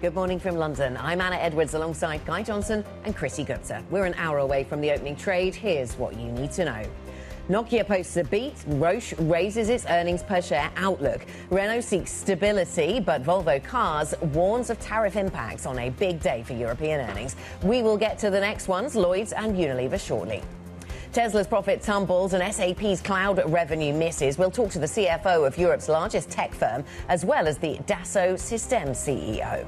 Good morning from London. I'm Anna Edwards alongside Guy Johnson and Kriti Gupta. We're an hour away from the opening trade. Here's what you need to know. Nokia posts a beat. Roche raises its earnings per share outlook. Renault seeks stability, but Volvo Cars warns of tariff impacts on a big day for European earnings. We will get to the next ones, Lloyds and Unilever, shortly. Tesla's profit tumbles and SAP's cloud revenue misses. We'll talk to the CFO of Europe's largest tech firm, as well as the Dassault Systems CEO.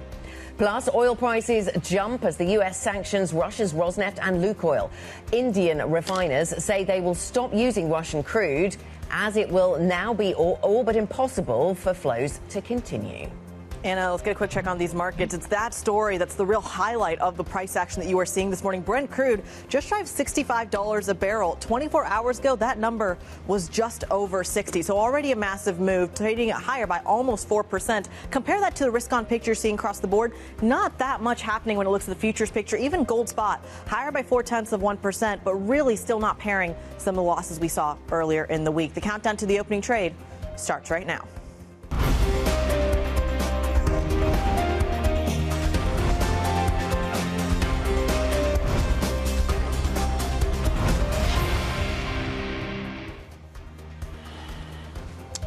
Plus, oil prices jump as the US sanctions Russia's Rosneft and Lukoil. Indian refiners say they will stop using Russian crude, as it will now be all but impossible for flows to continue. Anna, let's get a quick check on these markets. It's that story that's the real highlight of the price action that you are seeing this morning. Brent crude just shy of $65 a barrel. 24 hours ago, that number was just over 60. So already a massive move, trading it higher by almost 4%. Compare that to the risk-on picture you're seeing across the board. Not that much happening when it looks at the futures picture. Even gold spot higher by 0.4%, but really still not pairing some of the losses we saw earlier in the week. The countdown to the opening trade starts right now.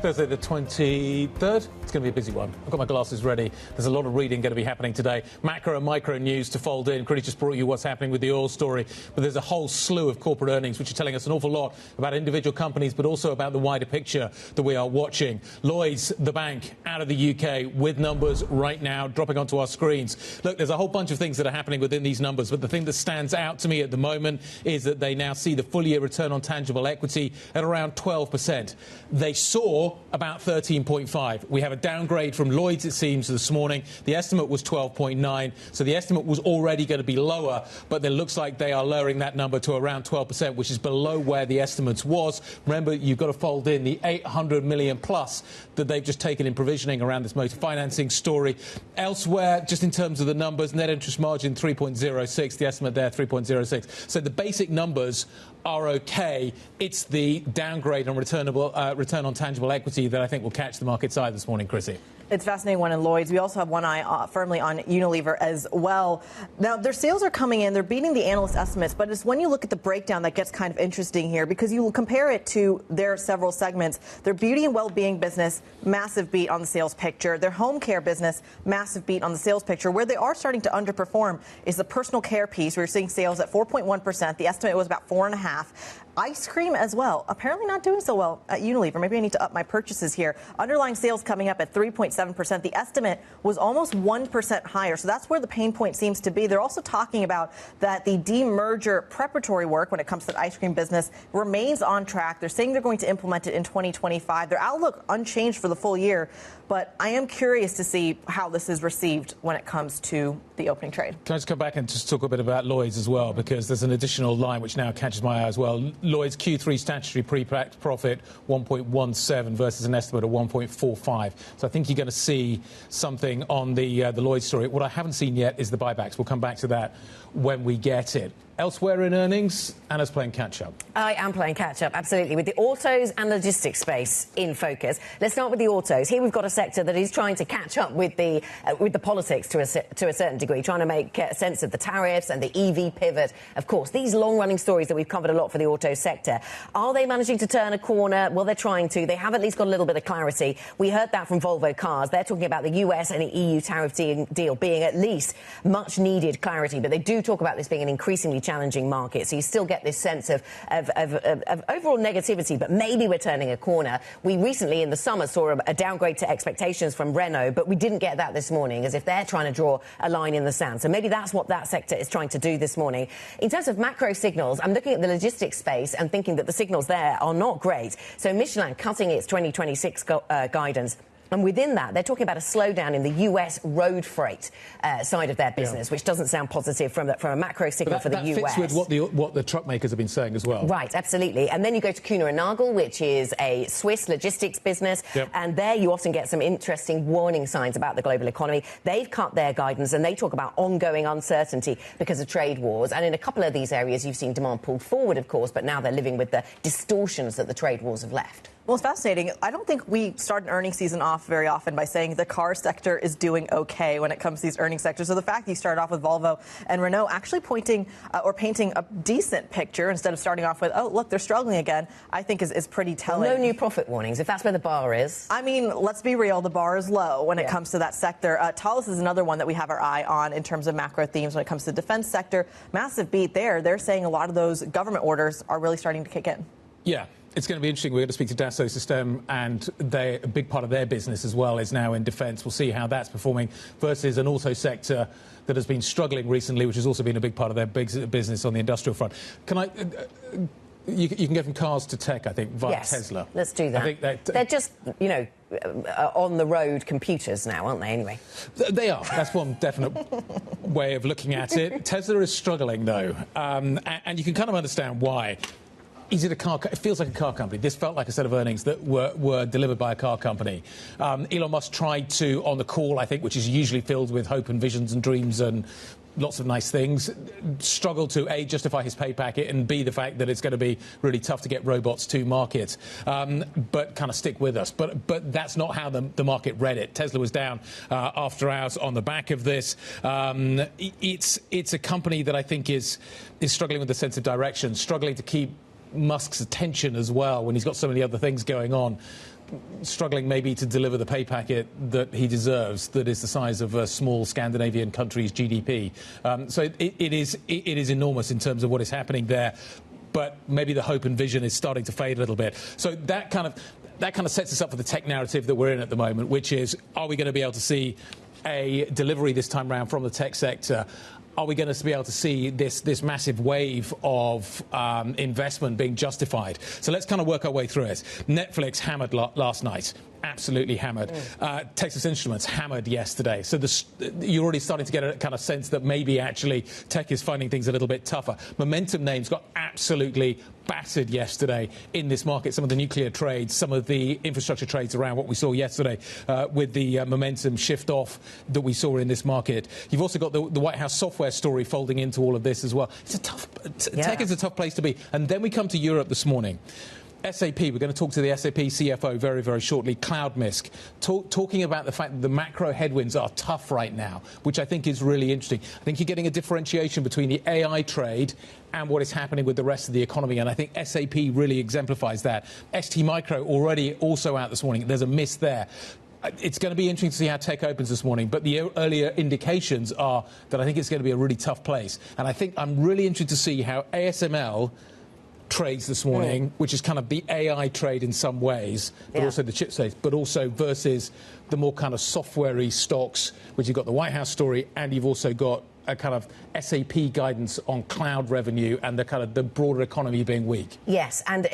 Thursday the 23rd. It's going to be a busy one. I've got my glasses ready. There's a lot of reading going to be happening today. Macro and micro news to fold in. Kriti just brought you what's happening with the oil story. But there's a whole slew of corporate earnings which are telling us an awful lot about individual companies, but also about the wider picture that we are watching. Lloyds, the bank, out of the UK with numbers right now dropping onto our screens. Look, there's a whole bunch of things that are happening within these numbers, but the thing that stands out to me at the moment is that they now see the full-year return on tangible equity at around 12%. They saw about 13.5. We have a downgrade from Lloyds, it seems, this morning. The estimate was 12.9, so the estimate was already going to be lower, but it looks like they are lowering that number to around 12%, which is below where the estimates was. Remember, you've got to fold in the 800 million plus that they've just taken in provisioning around this motor financing story. Elsewhere, just in terms of the numbers, net interest margin 3.06, the estimate there 3.06. So the basic numbers are okay. It's the downgrade on return on tangible equity that I think will catch the market's eye this morning, Kriti. It's fascinating one in Lloyds. We also have one eye firmly on Unilever as well. Now, their sales are coming in. They're beating the analyst estimates, but it's when you look at the breakdown that gets kind of interesting here, because you will compare it to their several segments. Their beauty and well-being business, massive beat on the sales picture. Their home care business, massive beat on the sales picture. Where they are starting to underperform is the personal care piece. We're seeing sales at 4.1%. The estimate was about 4.5%. Ice cream as well, apparently not doing so well at Unilever. Maybe I need to up my purchases here. Underlying sales coming up at 3.7%. The estimate was almost 1% higher. So that's where the pain point seems to be. They're also talking about that the demerger preparatory work when it comes to the ice cream business remains on track. They're saying they're going to implement it in 2025. Their outlook unchanged for the full year. But I am curious to see how this is received when it comes to the opening trade. Can I just come back and just talk a bit about Lloyds as well, because there's an additional line which now catches my eye as well. Lloyds Q3 statutory pre-tax profit 1.17 versus an estimate of 1.45. So I think you're going to see something on the Lloyds story. What I haven't seen yet is the buybacks. We'll come back to that when we get it. Elsewhere in earnings, Anna's playing catch-up. I am playing catch-up, absolutely, with the autos and logistics space in focus. Let's start with the autos. Here we've got a sector that is trying to catch up with the politics to a certain degree, trying to make sense of the tariffs and the EV pivot. Of course, these long-running stories that we've covered a lot for the auto sector. Are they managing to turn a corner? Well, they're trying to. They have at least got a little bit of clarity. We heard that from Volvo Cars. They're talking about the US and the EU tariff deal being at least much-needed clarity, but they do talk about this being an increasingly challenging market. So you still get this sense of overall negativity, but maybe we're turning a corner. We recently in the summer saw a downgrade to expectations from Renault, but we didn't get that this morning, as if they're trying to draw a line in the sand. So maybe that's what that sector is trying to do this morning. In terms of macro signals, I'm looking at the logistics space and thinking that the signals there are not great. So Michelin cutting its 2026 guidance. And within that, they're talking about a slowdown in the US road freight side of their business, which doesn't sound positive from a macro signal for the US. That fits with what the truck makers have been saying as well. Right, absolutely. And then you go to Kuehne + Nagel, which is a Swiss logistics business. Yep. And there you often get some interesting warning signs about the global economy. They've cut their guidance and they talk about ongoing uncertainty because of trade wars. And in a couple of these areas, you've seen demand pulled forward, of course, but now they're living with the distortions that the trade wars have left. Well, it's fascinating. I don't think we start an earnings season off very often by saying the car sector is doing okay when it comes to these earnings sectors. So the fact that you started off with Volvo and Renault actually pointing or painting a decent picture instead of starting off with, oh, look, they're struggling again, I think is pretty telling. No new profit warnings, if that's where the bar is. I mean, let's be real, the bar is low when it comes to that sector. Thales is another one that we have our eye on in terms of macro themes when it comes to the defense sector. Massive beat there. They're saying a lot of those government orders are really starting to kick in. Yeah. It's going to be interesting. We're going to speak to Dassault Systems, and a big part of their business as well is now in defence. We'll see how that's performing versus an auto sector that has been struggling recently, which has also been a big part of their business on the industrial front. Can I... You can get from cars to tech, I think, via Tesla. Let's do that. I think they're just, on-the-road computers now, aren't they, anyway? They are. That's one definite way of looking at it. Tesla is struggling, though, and you can kind of understand why. Is it a car? It feels like a car company. This felt like a set of earnings that were delivered by a car company. Elon Musk tried to, on the call, I think, which is usually filled with hope and visions and dreams and lots of nice things, struggle to, A, justify his pay packet, and B, the fact that it's going to be really tough to get robots to market, but kind of stick with us. But that's not how the market read it. Tesla was down after hours on the back of this. It's a company that I think is struggling with a sense of direction, struggling to keep Musk's attention as well when he's got so many other things going on, struggling maybe to deliver the pay packet that he deserves, that is the size of a small Scandinavian country's GDP. So it is enormous in terms of what is happening there, but maybe the hope and vision is starting to fade a little bit. So that kind of sets us up for the tech narrative that we're in at the moment, which is, are we going to be able to see a delivery this time around from the tech sector? Are we going to be able to see this massive wave of investment being justified? So let's kind of work our way through it. Netflix hammered last night. Absolutely hammered. Texas Instruments hammered yesterday. So you're already starting to get a kind of sense that maybe actually tech is finding things a little bit tougher. Momentum names got absolutely battered yesterday in this market. Some of the nuclear trades, some of the infrastructure trades around what we saw yesterday with the momentum shift off that we saw in this market. You've also got the White House software story folding into all of this as well. It's a tough... Tech is a tough place to be. And then we come to Europe this morning. SAP, we're going to talk to the SAP CFO very, very shortly, Cloudmisk, talking about the fact that the macro headwinds are tough right now, which I think is really interesting. I think you're getting a differentiation between the AI trade and what is happening with the rest of the economy, and I think SAP really exemplifies that. ST Micro already also out this morning. There's a miss there. It's going to be interesting to see how tech opens this morning, but the earlier indications are that I think it's going to be a really tough place. And I think I'm really interested to see how ASML trades this morning, which is kind of the AI trade in some ways, but also the chip trades, but also versus the more kind of software-y stocks, which you've got the White House story, and you've also got a kind of SAP guidance on cloud revenue and the kind of the broader economy being weak. Yes, and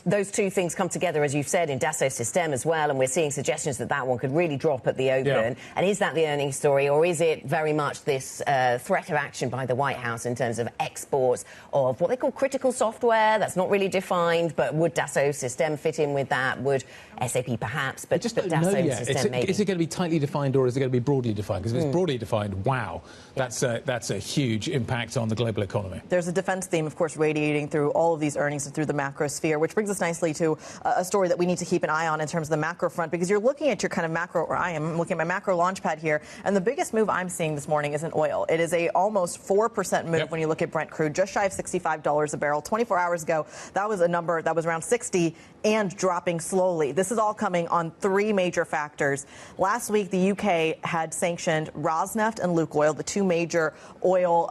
those two things come together, as you've said, in Dassault Systems as well, and we're seeing suggestions that one could really drop at the open. Yeah. And is that the earnings story, or is it very much this threat of action by the White House in terms of exports of what they call critical software that's not really defined, but would Dassault Systems fit in with that? Would SAP perhaps, but Dassault Systems maybe? Is it going to be tightly defined or is it going to be broadly defined? Because if it's broadly defined, wow, that's a huge impact on the global economy. There's a defense theme, of course, radiating through all of these earnings and through the macro sphere, which brings us nicely to a story that we need to keep an eye on in terms of the macro front, because you're looking at your kind of macro, or I am looking at my macro launch pad here, and the biggest move I'm seeing this morning is in oil. It is a almost 4% move when you look at Brent crude, just shy of $65 a barrel. 24 hours ago, that was a number that was around 60 and dropping slowly. This is all coming on three major factors. Last week, the UK had sanctioned Rosneft and Lukoil, the two major oil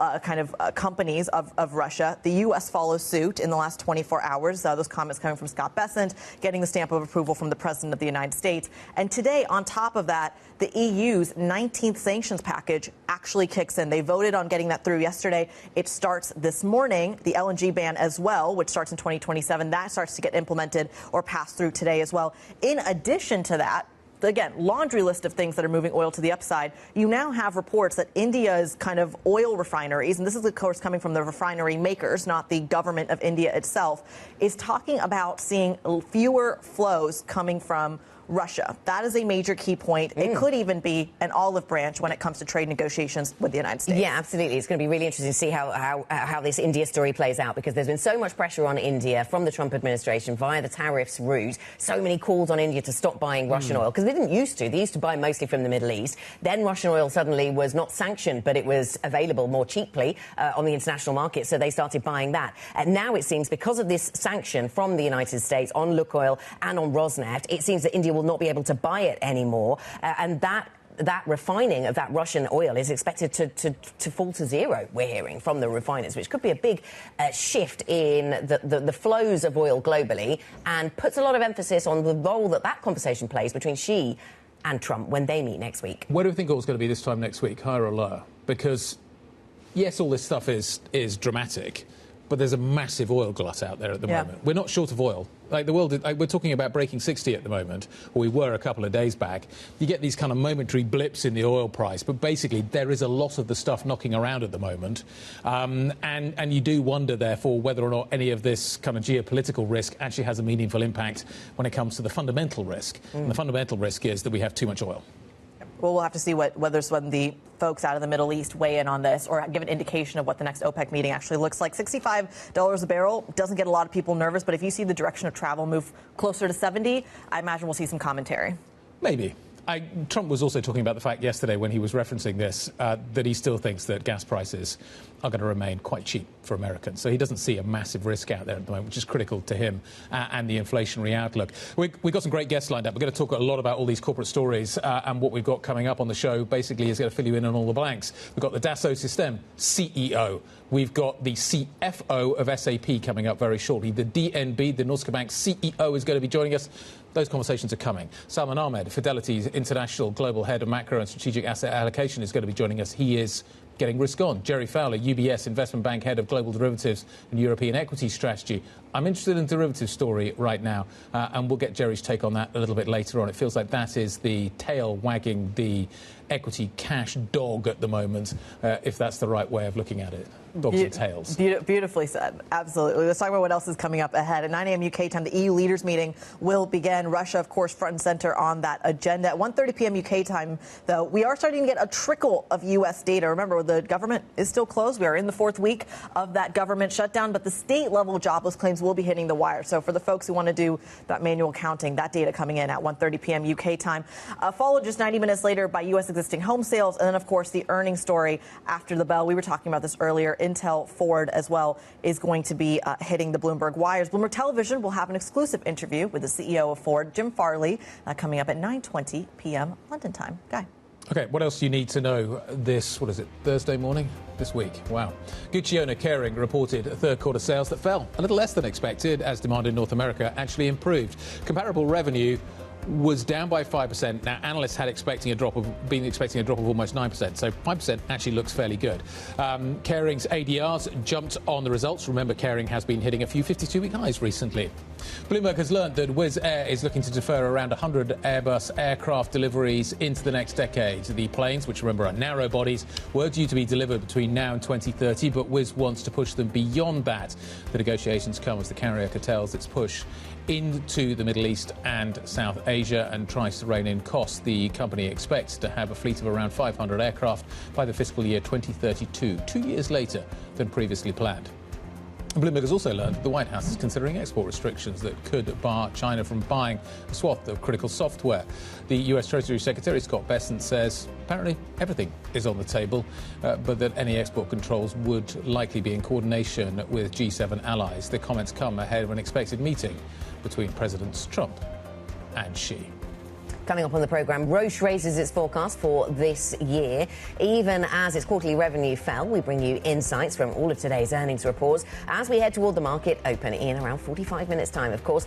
companies of Russia. The U.S. follows suit in the last 24 hours. Those comments coming from Scott Bessent, getting the stamp of approval from the President of the United States. And today, on top of that, the EU's 19th sanctions package actually kicks in. They voted on getting that through yesterday. It starts this morning. The LNG ban as well, which starts in 2027, that starts to get implemented or passed through today as well. In addition to that, again, laundry list of things that are moving oil to the upside. You now have reports that India's kind of oil refineries, and this is, of course, coming from the refinery makers, not the government of India itself, is talking about seeing fewer flows coming from Russia. That is a major key point. It could even be an olive branch when it comes to trade negotiations with the United States. Yeah, absolutely. It's going to be really interesting to see how this India story plays out, because there's been so much pressure on India from the Trump administration via the tariffs route. So many calls on India to stop buying Russian oil, because they didn't used to. They used to buy mostly from the Middle East. Then Russian oil suddenly was not sanctioned, but it was available more cheaply on the international market. So they started buying that. And now it seems, because of this sanction from the United States on Lukoil and on Rosneft, it seems that India will not be able to buy it anymore. And that refining of that Russian oil is expected to fall to zero, we're hearing from the refiners, which could be a big shift in the flows of oil globally, and puts a lot of emphasis on the role that conversation plays between Xi and Trump when they meet next week. Where do we think oil's going to be this time next week, higher or lower? Because, yes, all this stuff is dramatic, but there's a massive oil glut out there at the moment. We're not short of oil. Like the world, we're talking about breaking 60 at the moment, or we were a couple of days back. You get these kind of momentary blips in the oil price, but basically there is a lot of the stuff knocking around at the moment. And you do wonder, therefore, whether or not any of this kind of geopolitical risk actually has a meaningful impact when it comes to the fundamental risk. And the fundamental risk is that we have too much oil. Well, we'll have to see whether when the folks out of the Middle East weigh in on this, or give an indication of what the next OPEC meeting actually looks like. $65 a barrel doesn't get a lot of people nervous, but if you see the direction of travel move closer to 70, I imagine we'll see some commentary. Maybe. Trump was also talking about the fact yesterday, when he was referencing this, that he still thinks that gas prices are going to remain quite cheap for Americans. So he doesn't see a massive risk out there at the moment, which is critical to him and the inflationary outlook. We've got some great guests lined up. We're going to talk a lot about all these corporate stories and what we've got coming up on the show. Basically, is going to fill you in on all the blanks. We've got the Dassault Systems CEO. We've got the CFO of SAP coming up very shortly. The DNB, the Norske Bank CEO, is going to be joining us. Those conversations are coming. Salman Ahmed, Fidelity's International Global Head of Macro and Strategic Asset Allocation, is going to be joining us. He is getting risk on. Jerry Fowler, UBS Investment Bank Head of Global Derivatives and European Equity Strategy. I'm interested in the derivatives story right now, and we'll get Jerry's take on that a little bit later on. It feels like that is the tail wagging the equity cash dog at the moment, if that's the right way of looking at it. Dogs and tails. Beautifully said. Absolutely. Let's talk about what else is coming up ahead. At 9 a.m. UK time, the EU leaders meeting will begin. Russia, of course, front and center on that agenda. At 1:30 p.m. UK time, though, we are starting to get a trickle of U.S. data. Remember, the government is still closed. We are in the fourth week of that government shutdown, but the state-level jobless claims will be hitting the wire. So for the folks who want to do that manual counting, that data coming in at 1:30 p.m. UK time. Followed just 90 minutes later by U.S. existing home sales, and then, of course, the earnings story after the bell. We were talking about this earlier. Intel, Ford as well is going to be hitting the Bloomberg wires. Bloomberg Television will have an exclusive interview with the CEO of Ford, Jim Farley, coming up at 9:20 p.m. London time. Guy. OK, what else do you need to know this, Thursday morning? This week. Wow. Gucci owner Kering reported third quarter sales that fell a little less than expected as demand in North America actually improved. Comparable revenue was down by 5%. Now, analysts had been expecting a drop of almost 9%, so 5% actually looks fairly good. Kering's ADRs jumped on the results. Remember, Kering has been hitting a few 52-week highs recently. Bloomberg has learned that Wizz Air is looking to defer around 100 Airbus aircraft deliveries into the next decade. The planes, which remember are narrow bodies, were due to be delivered between now and 2030, but Wizz wants to push them beyond that. The negotiations come as the carrier curtails its push into the Middle East and South Asia and tries to rein in costs. The company expects to have a fleet of around 500 aircraft by the fiscal year 2032, 2 years later than previously planned. Bloomberg has also learned the White House is considering export restrictions that could bar China from buying a swath of critical software. The US Treasury Secretary, Scott Bessent, says apparently everything is on the table, but that any export controls would likely be in coordination with G7 allies. The comments come ahead of an expected meeting between Presidents Trump and Xi. Coming up on the programme, Roche raises its forecast for this year. Even as its quarterly revenue fell, we bring you insights from all of today's earnings reports as we head toward the market open in around 45 minutes' time, of course.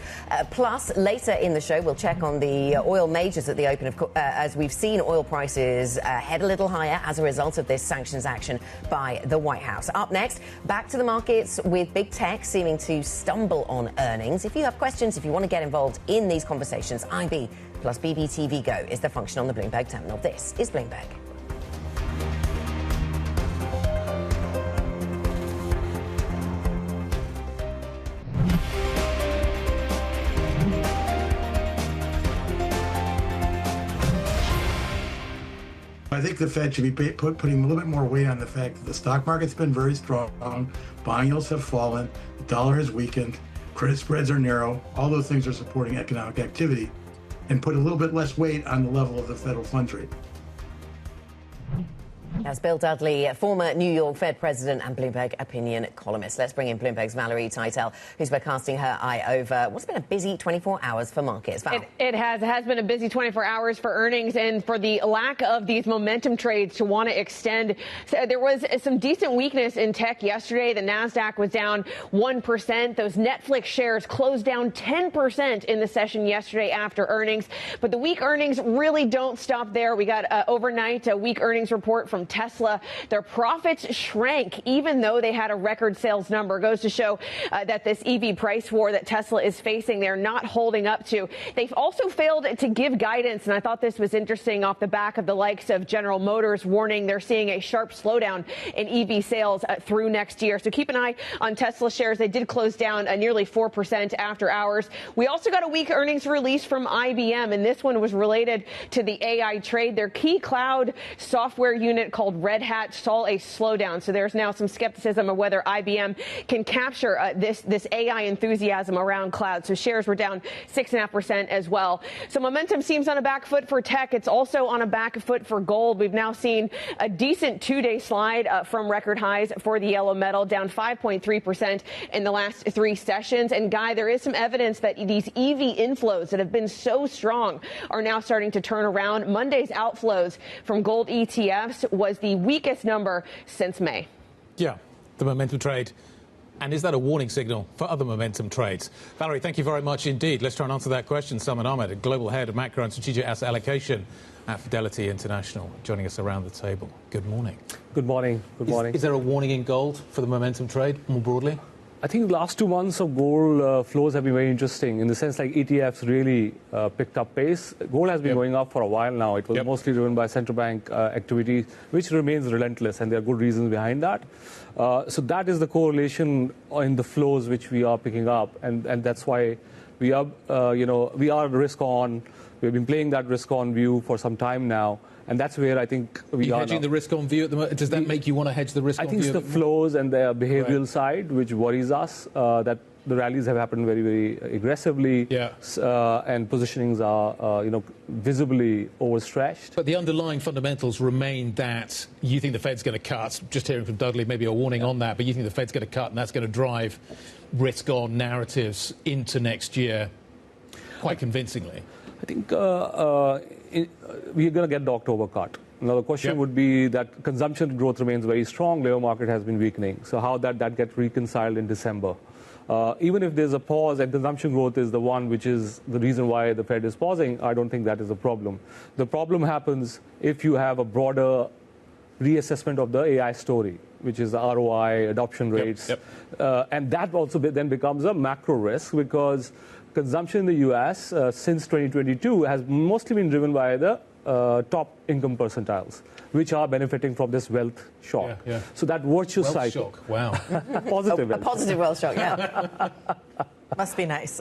Plus, later in the show, we'll check on the oil majors at the open, as we've seen oil prices head a little higher as a result of this sanctions action by the White House. Up next, back to the markets with big tech seeming to stumble on earnings. If you have questions, if you want to get involved in these conversations, IB plus BBTV Go is the function on the Bloomberg terminal. This is Bloomberg. I think the Fed should be putting a little bit more weight on the fact that the stock market's been very strong, bond yields have fallen, the dollar has weakened, credit spreads are narrow, all those things are supporting economic activity, and put a little bit less weight on the level of the federal funds rate. That's Bill Dudley, former New York Fed president and Bloomberg opinion columnist. Let's bring in Bloomberg's Valerie Teitel, who's been casting her eye over what's been a busy 24 hours for markets. Val. It has been a busy 24 hours for earnings, and for the lack of these momentum trades to want to extend. So there was some decent weakness in tech yesterday. The Nasdaq was down 1%. Those Netflix shares closed down 10% in the session yesterday after earnings. But the weak earnings really don't stop there. We got overnight a weak earnings report from Tesla. Their profits shrank even though they had a record sales number. Goes to show that this EV price war that Tesla is facing, they're not holding up to. They've also failed to give guidance, and I thought this was interesting off the back of the likes of General Motors warning they're seeing a sharp slowdown in EV sales through next year. So keep an eye on Tesla shares. They did close down nearly 4% after hours. We also got a weak earnings release from IBM, and this one was related to the AI trade. Their key cloud software unit called Red Hat saw a slowdown. So there's now some skepticism of whether IBM can capture this AI enthusiasm around cloud. So shares were down 6.5% as well. So momentum seems on a back foot for tech. It's also on a back foot for gold. We've now seen a decent two-day slide from record highs for the yellow metal, down 5.3% in the last three sessions. And Guy, there is some evidence that these EV inflows that have been so strong are now starting to turn around. Monday's outflows from gold ETFs was the weakest number since May. Yeah, the momentum trade. And is that a warning signal for other momentum trades? Valerie, thank you very much indeed. Let's try and answer that question. Salman Ahmed, Global Head of Macro and Strategic Asset Allocation at Fidelity International, joining us around the table. Good morning. Good morning. Good morning. Is there a warning in gold for the momentum trade more broadly? I think the last 2 months of gold flows have been very interesting in the sense like ETFs really picked up pace. Gold has been going up for a while now. It was mostly driven by central bank activity, which remains relentless, and there are good reasons behind that. So that is the correlation in the flows which we are picking up, and that's why we are, we are risk on. We've been playing that risk on view for some time now. And that's where I think we are hedging the risk on view at the moment. Does that make you want to hedge the risk on view? I think it's the flows and the behavioral side which worries us, that the rallies have happened very, very aggressively, and positionings are, visibly overstretched. But the underlying fundamentals remain that you think the Fed's going to cut. Just hearing from Dudley, maybe a warning on that, but you think the Fed's going to cut, and that's going to drive risk-on narratives into next year quite convincingly. I think we're going to get the October cut. Now, the question would be that consumption growth remains very strong. Labor market has been weakening. So how that gets reconciled in December? Even if there's a pause and consumption growth is the one which is the reason why the Fed is pausing, I don't think that is a problem. The problem happens if you have a broader reassessment of the AI story, which is the ROI, adoption rates. And that also then becomes a macro risk because consumption in the U.S. Since 2022 has mostly been driven by the top income percentiles, which are benefiting from this wealth shock. So that virtuous cycle. Shock. Wow. Positive. A positive wealth shock, yeah. Must be nice.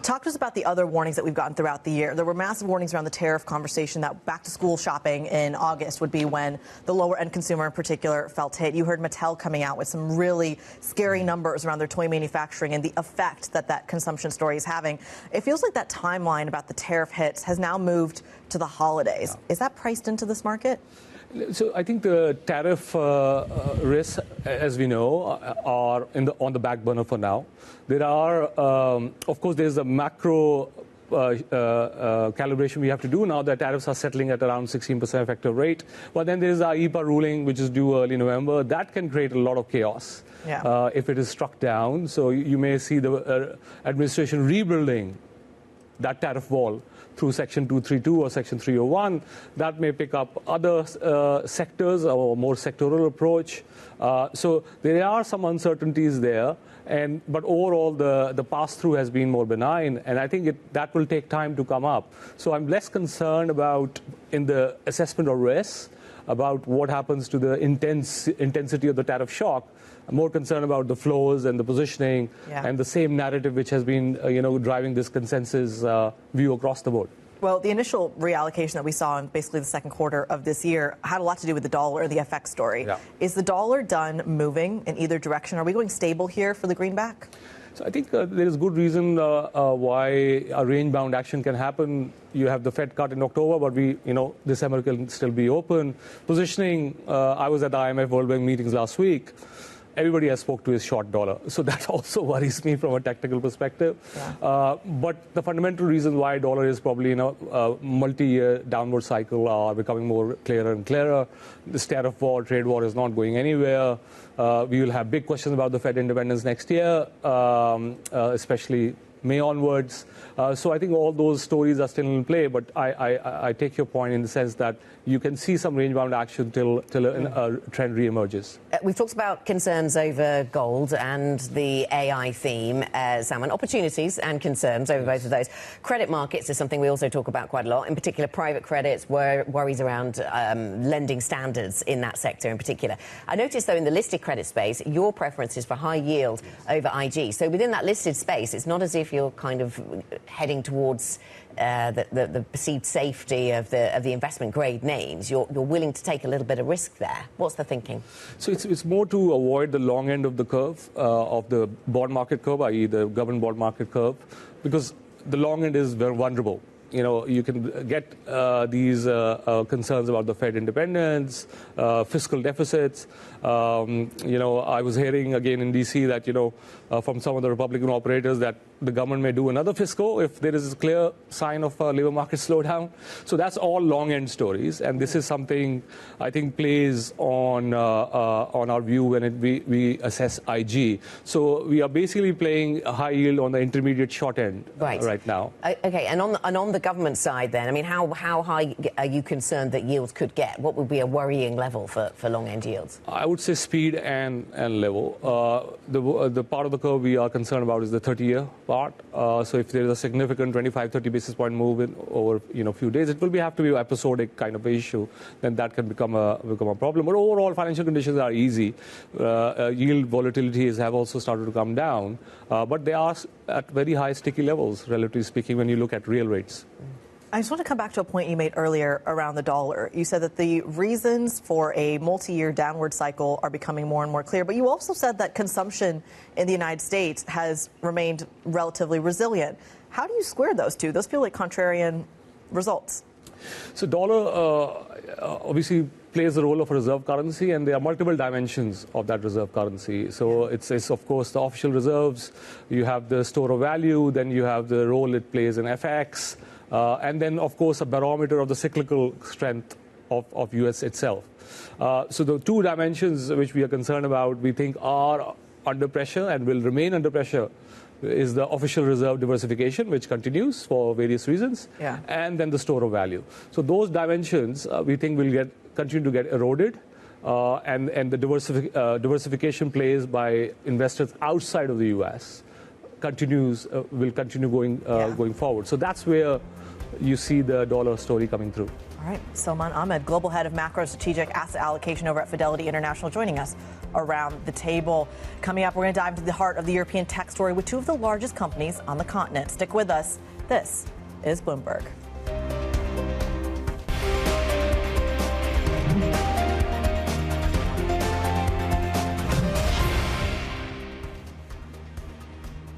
Talk to us about the other warnings that we've gotten throughout the year. There were massive warnings around the tariff conversation that back-to-school shopping in August would be when the lower-end consumer in particular felt hit. You heard Mattel coming out with some really scary numbers around their toy manufacturing and the effect that consumption story is having. It feels like that timeline about the tariff hits has now moved to the holidays. Is that priced into this market? So I think the tariff risks, as we know, are on the back burner for now. There are, of course, there's a macro calibration we have to do now that tariffs are settling at around 16% effective rate. But then there's our IEEPA ruling, which is due early November. That can create a lot of chaos if it is struck down. So you may see the administration rebuilding that tariff wall through Section 232 or Section 301. That may pick up other sectors or a more sectoral approach. So there are some uncertainties there. But overall, the pass-through has been more benign, and I think that will take time to come up. So I'm less concerned about, in the assessment of risk, about what happens to the intensity of the tariff shock. I'm more concerned about the flows and the positioning and the same narrative which has been, driving this consensus view across the board. Well, the initial reallocation that we saw in basically the second quarter of this year had a lot to do with the dollar, the FX story. Yeah. Is the dollar done moving in either direction? Are we going stable here for the greenback? So I think there is good reason why a range-bound action can happen. You have the Fed cut in October, but December can still be open. Positioning, I was at the IMF World Bank meetings last week. Everybody I spoke to is short dollar. So that also worries me from a technical perspective. Yeah. But the fundamental reason why dollar is probably in a multi-year downward cycle are becoming more clearer and clearer. This tariff war, trade war is not going anywhere. We will have big questions about the Fed independence next year, especially May onwards. So I think all those stories are still in play, but I take your point in the sense that you can see some range-bound action till a trend re-emerges. We've talked about concerns over gold and the AI theme, Sam, and opportunities and concerns over both of those. Credit markets is something we also talk about quite a lot, in particular private credits, worries around lending standards in that sector in particular. I noticed, though, in the listed credit space, your preference is for high yield over IG. So within that listed space, it's not as if you're kind of heading towards the perceived safety of the investment grade names. You're willing to take a little bit of risk there. What's the thinking? So it's more to avoid the long end of the curve, of the bond market curve, i.e. the government bond market curve, because the long end is very vulnerable. You can get these concerns about the Fed independence, fiscal deficits. I was hearing again in D.C. that, from some of the Republican operators that the government may do another fiscal if there is a clear sign of a labor market slowdown. So that's all long-end stories, and this is something I think plays on our view when we assess IG. So we are basically playing a high yield on the intermediate short end right now. Okay, and on the government side then, I mean, how high are you concerned that yields could get? What would be a worrying level for long-end yields? I would say speed and level. The part of the curve we are concerned about is the 30-year part. So if there is a significant 25-30 basis point move over a few days, it will have to be an episodic kind of issue. Then that can become a problem. But overall, financial conditions are easy. Yield volatilities have also started to come down, but they are at very high sticky levels, relatively speaking, when you look at real rates. I just want to come back to a point you made earlier around the dollar. You said that the reasons for a multi-year downward cycle are becoming more and more clear, but you also said that consumption in the United States has remained relatively resilient. How do you square those two? Those feel like contrarian results. So dollar obviously plays the role of a reserve currency, and there are multiple dimensions of that reserve currency. So it's of course the official reserves, you have the store of value, then you have the role it plays in FX, and then of course a barometer of the cyclical strength of US itself. So the two dimensions which we are concerned about, we think are under pressure and will remain under pressure, is the official reserve diversification, which continues for various reasons, and then the store of value. So those dimensions we think will continue to get eroded, and the diversification plays by investors outside of the U.S. will continue going forward. So that's where you see the dollar story coming through. All right, Salman Ahmed, Global Head of Macro Strategic Asset Allocation over at Fidelity International, joining us around the table. Coming up, we're going to dive into the heart of the European tech story with two of the largest companies on the continent. Stick with us. This is Bloomberg.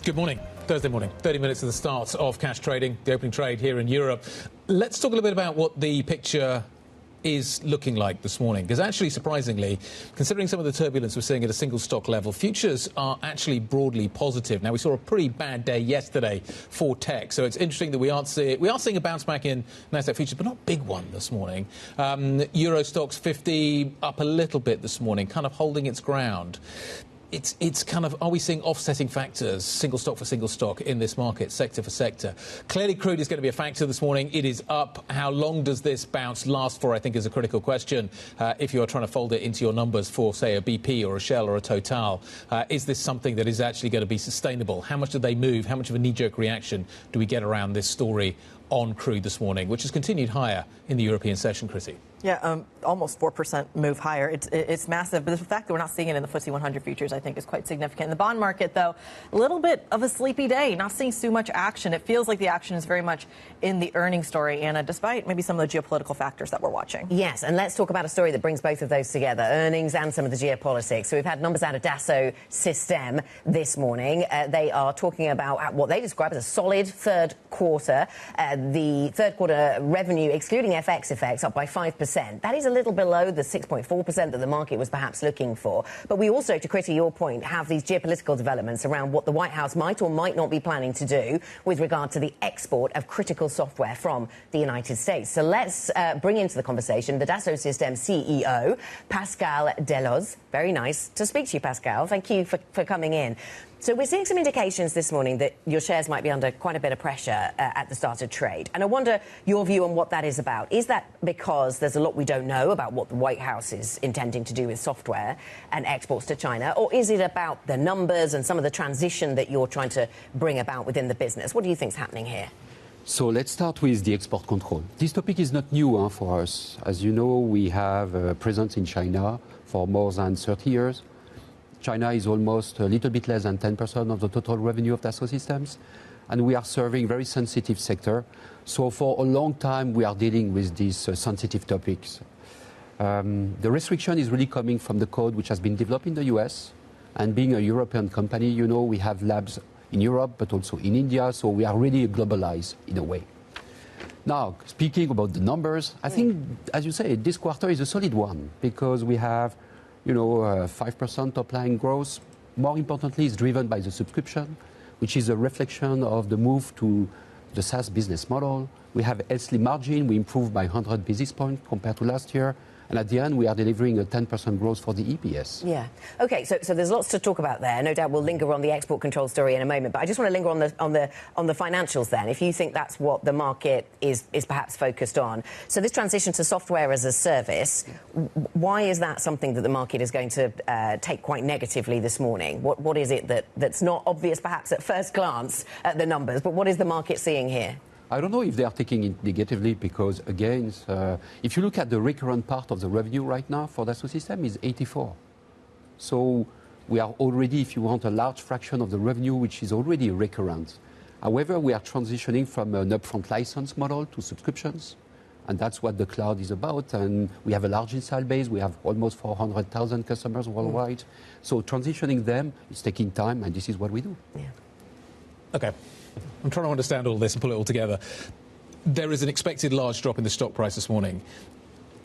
Good morning. Thursday morning, 30 minutes to the start of cash trading, the opening trade here in Europe. Let's talk a little bit about what the picture is looking like this morning, because actually, surprisingly, considering some of the turbulence we're seeing at a single stock level, futures are actually broadly positive. Now, we saw a pretty bad day yesterday for tech, so it's interesting that we are seeing a bounce back in Nasdaq Futures, but not a big one this morning. Euro Stoxx 50 up a little bit this morning, kind of holding its ground. It's kind of, are we seeing offsetting factors, single stock for single stock in this market, sector for sector? Clearly, crude is going to be a factor this morning. It is up. How long does this bounce last for, I think, is a critical question. If you are trying to fold it into your numbers for, say, a BP or a Shell or a Total, is this something that is actually going to be sustainable? How much do they move? How much of a knee-jerk reaction do we get around this story on crude this morning, which has continued higher in the European session, Kriti. Yeah, almost 4% move higher. It's massive, but the fact that we're not seeing it in the FTSE 100 futures, I think, is quite significant. In the bond market, though, a little bit of a sleepy day, not seeing too much action. It feels like the action is very much in the earnings story, Anna, despite maybe some of the geopolitical factors that we're watching. Yes, and let's talk about a story that brings both of those together, earnings and some of the geopolitics. So we've had numbers out of Dassault Systems this morning. They are talking about what they describe as a solid third quarter. The third quarter revenue, excluding FX effects, up by 5%. That is a little below the 6.4% that the market was perhaps looking for. But we also, to Kriti, your point, have these geopolitical developments around what the White House might or might not be planning to do with regard to the export of critical software from the United States. So let's bring into the conversation the Dassault Systems CEO, Pascal Deloz. Very nice to speak to you, Pascal. Thank you for coming in. So we're seeing some indications this morning that your shares might be under quite a bit of pressure at the start of trade. And I wonder your view on what that is about. Is that because there's a lot we don't know about what the White House is intending to do with software and exports to China? Or is it about the numbers and some of the transition that you're trying to bring about within the business? What do you think is happening here? So let's start with the export control. This topic is not new for us. As you know, we have a presence in China for more than 30 years. China is almost a little bit less than 10% of the total revenue of Dassault Systems, and we are serving very sensitive sector. So for a long time, we are dealing with these sensitive topics. The restriction is really coming from the code which has been developed in the US, and being a European company, you know, we have labs in Europe, but also in India, so we are really globalized in a way. Now, speaking about the numbers, I think, as you say, this quarter is a solid one because we have 5% top-line growth. More importantly, it's driven by the subscription, which is a reflection of the move to the SaaS business model. We have healthy margin. We improved by 100 basis points compared to last year. And at the end, we are delivering a 10% growth for the EPS. Yeah. OK, so there's lots to talk about there. No doubt we'll linger on the export control story in a moment. But I just want to linger on the financials then, if you think that's what the market is perhaps focused on. So this transition to software as a service, why is that something that the market is going to take quite negatively this morning? What is it that's not obvious perhaps at first glance at the numbers, but what is the market seeing here? I don't know if they are taking it negatively because, again, if you look at the recurrent part of the revenue right now for Dassault Systems is 84. So we are already, if you want, a large fraction of the revenue which is already recurrent. However, we are transitioning from an upfront license model to subscriptions, and that's what the cloud is about. And we have a large install base. We have almost 400,000 customers worldwide. So transitioning them is taking time, and this is what we do. Yeah. OK. I'm trying to understand all this and pull it all together. There is an expected large drop in the stock price this morning.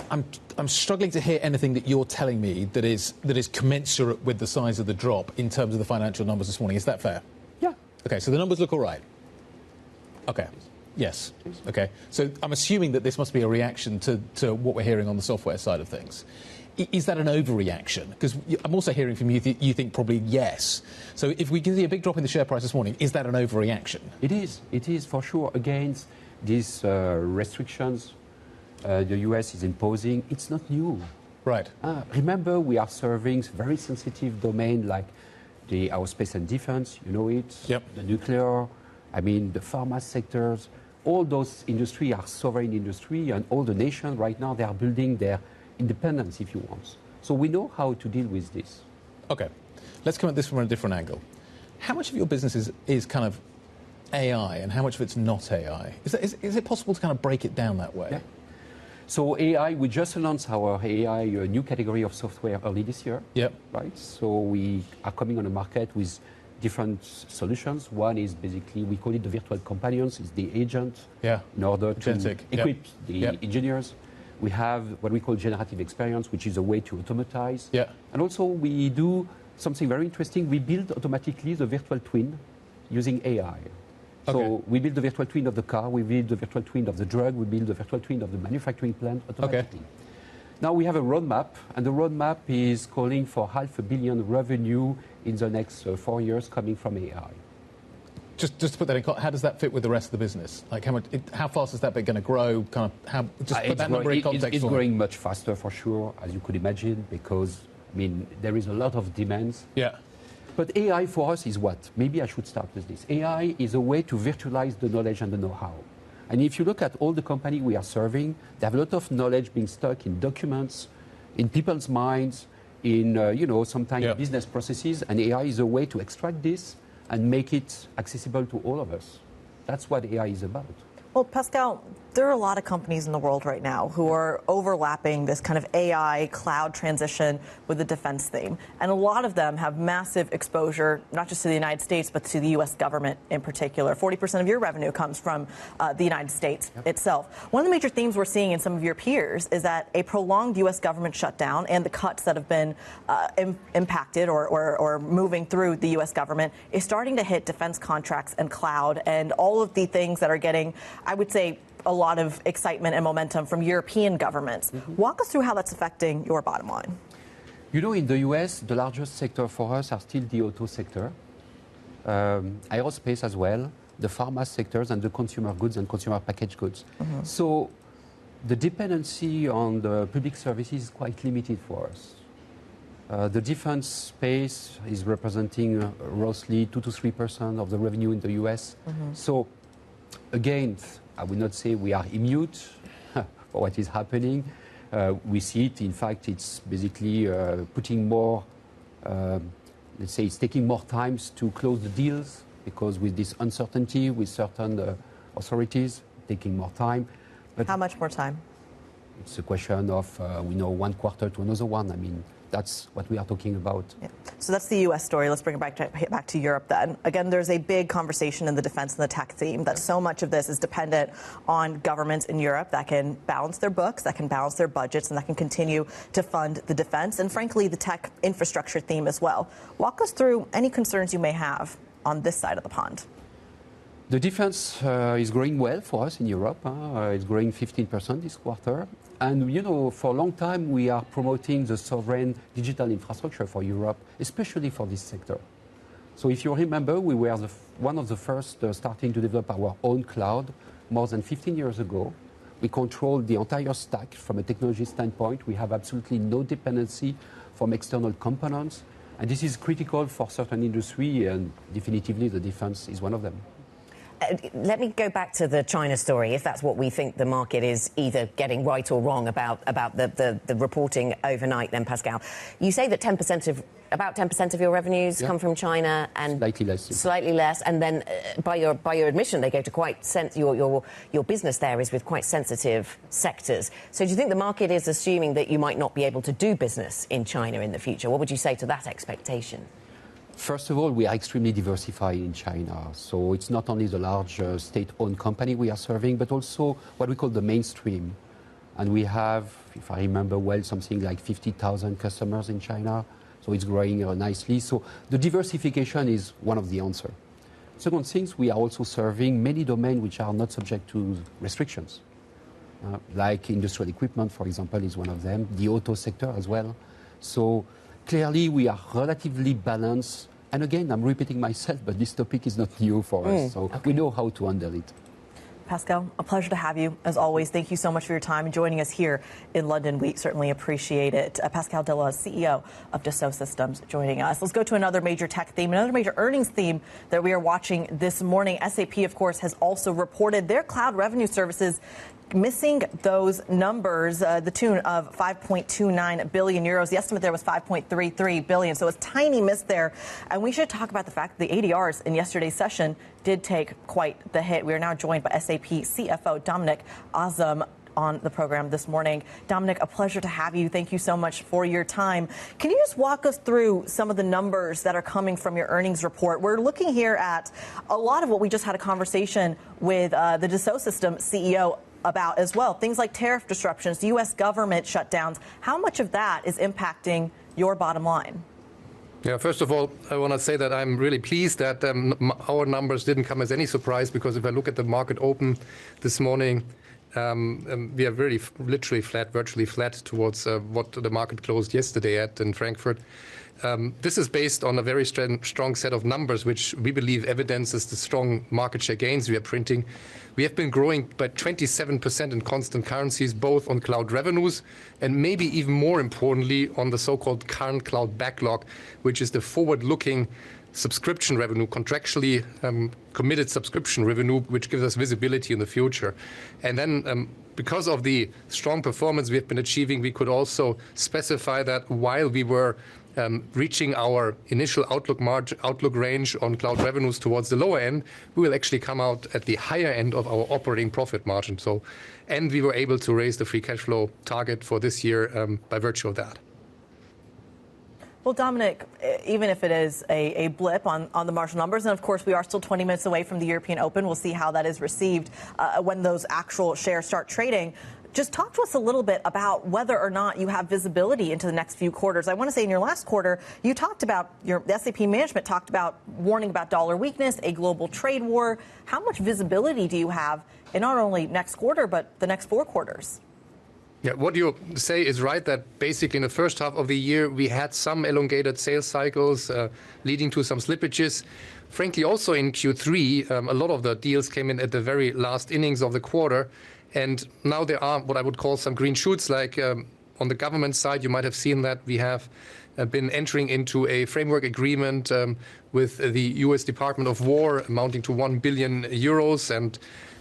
I'm struggling to hear anything that you're telling me that is commensurate with the size of the drop in terms of the financial numbers this morning. Is that fair? Yeah. OK, so the numbers look all right. OK. Yes. OK. So I'm assuming that this must be a reaction to what we're hearing on the software side of things. Is that an overreaction? Because I'm also hearing from you you think probably yes. So if we see a big drop in the share price this morning, is that an overreaction? It is for sure against these restrictions the US is imposing. It's not new. Right. Remember, we are serving very sensitive domain like the aerospace and defense, you know it, yep. The nuclear, the pharma sectors. All those industries are sovereign industry, and all the nations right now, they are building their independence, if you want. So we know how to deal with this. OK. Let's come at this from a different angle. How much of your business is kind of AI and how much of it's not AI? Is it possible to kind of break it down that way? Yeah. So AI, we just announced our AI new category of software early this year. Yep. Right? So we are coming on the market with different solutions. One is basically, we call it the virtual companions. It's the agent in order to equip the engineers. We have what we call generative experience, which is a way to automatize. Yeah. And also we do something very interesting. We build automatically the virtual twin using AI. So we build the virtual twin of the car, we build the virtual twin of the drug, we build the virtual twin of the manufacturing plant automatically. Now we have a roadmap, and the roadmap is calling for $500 million revenue in the next 4 years coming from AI. Just to put that in context, how does that fit with the rest of the business? Like how fast is that bit going to grow? Kind of just put that number in context. It's growing much faster for sure, as you could imagine, because there is a lot of demands. Yeah. But AI for us is what? Maybe I should start with this. AI is a way to virtualize the knowledge and the know-how. And if you look at all the companies we are serving, they have a lot of knowledge being stuck in documents, in people's minds, in sometimes business processes, and AI is a way to extract this and make it accessible to all of us. That's what AI is about. Well, Pascal, there are a lot of companies in the world right now who are overlapping this kind of AI cloud transition with the defense theme. And a lot of them have massive exposure, not just to the United States, but to the U.S. government in particular. 40% of your revenue comes from the United States itself. One of the major themes we're seeing in some of your peers is that a prolonged U.S. government shutdown and the cuts that have been impacted or moving through the U.S. government is starting to hit defense contracts and cloud and all of the things that are getting, I would say, a lot of excitement and momentum from European governments. Walk us through how that's affecting your bottom line. You know, in the US, the largest sector for us are still the auto sector, aerospace as well, the pharma sectors, and the consumer goods and consumer packaged goods. So the dependency on the public services is quite limited for us. The defense space is representing roughly 2 to 3% of the revenue in the US. So again, I would not say we are immune for what is happening. We see it. In fact, it's basically putting more, let's say, it's taking more time to close the deals because with this uncertainty with certain authorities, taking more time. But how much more time? It's a question of, 1 quarter to another one. I mean, that's what we are talking about. Yeah. So that's the U.S. story. Let's bring it back to Europe then. Again, there's a big conversation in the defense and the tech theme that so much of this is dependent on governments in Europe that can balance their books, that can balance their budgets, and that can continue to fund the defense and, frankly, the tech infrastructure theme as well. Walk us through any concerns you may have on this side of the pond. The defense is growing well for us in Europe. It's growing 15% this quarter. And, for a long time, we are promoting the sovereign digital infrastructure for Europe, especially for this sector. So if you remember, we were one of the first starting to develop our own cloud more than 15 years ago. We control the entire stack from a technology standpoint. We have absolutely no dependency from external components. And this is critical for certain industry, and definitively the defense is one of them. Let me go back to the China story, if that's what we think the market is either getting right or wrong about the reporting overnight then, Pascal. You say that about 10% of your revenues come from China and slightly less. And then by your admission, they go to your business there is with quite sensitive sectors. So do you think the market is assuming that you might not be able to do business in China in the future? What would you say to that expectation? First of all, we are extremely diversified in China. So it's not only the large state-owned company we are serving, but also what we call the mainstream. And we have, if I remember well, something like 50,000 customers in China. So it's growing nicely. So the diversification is one of the answers. Second thing, we are also serving many domains which are not subject to restrictions. Like industrial equipment, for example, is one of them. The auto sector as well. So clearly, we are relatively balanced. And again, I'm repeating myself, but this topic is not new for us. So we know how to handle it. Pascal, a pleasure to have you, as always. Thank you so much for your time and joining us here in London. We certainly appreciate it. Pascal Deleuze, CEO of Dassault Systems, joining us. Let's go to another major tech theme, another major earnings theme that we are watching this morning. SAP, of course, has also reported their cloud revenue services missing those numbers, the tune of 5.29 billion euros. The estimate there was 5.33 billion, so it's a tiny miss there. And we should talk about the fact that the ADRs in yesterday's session did take quite the hit. We are now joined by SAP CFO Dominik Asam on the program this morning. Dominik, a pleasure to have you. Thank you so much for your time. Can you just walk us through some of the numbers that are coming from your earnings report? We're looking here at a lot of what we just had a conversation with the Dassault Systems CEO about as well. Things like tariff disruptions, U.S. government shutdowns. How much of that is impacting your bottom line? Yeah, first of all, I want to say that I'm really pleased that our numbers didn't come as any surprise, because if I look at the market open this morning, we are really literally flat, virtually flat towards what the market closed yesterday at in Frankfurt. This is based on a very strong set of numbers, which we believe evidences the strong market share gains we are printing. We have been growing by 27% in constant currencies, both on cloud revenues and maybe even more importantly on the so-called current cloud backlog, which is the forward-looking subscription revenue, contractually committed subscription revenue, which gives us visibility in the future. And then because of the strong performance we have been achieving, we could also specify that while we were reaching our initial outlook range on cloud revenues towards the lower end, we will actually come out at the higher end of our operating profit margin. So, and we were able to raise the free cash flow target for this year by virtue of that. Well, Dominic, even if it is a blip on the marginal numbers, and of course we are still 20 minutes away from the European Open, we'll see how that is received when those actual shares start trading. Just talk to us a little bit about whether or not you have visibility into the next few quarters. I want to say in your last quarter, you talked about, the SAP management talked about warning about dollar weakness, a global trade war. How much visibility do you have in not only next quarter, but the next 4 quarters? Yeah, what you say is right, that basically in the first half of the year, we had some elongated sales cycles leading to some slippages. Frankly, also in Q3, a lot of the deals came in at the very last innings of the quarter. And now there are what I would call some green shoots, like on the government side, you might have seen that we have been entering into a framework agreement with the US Department of War amounting to 1 billion euros and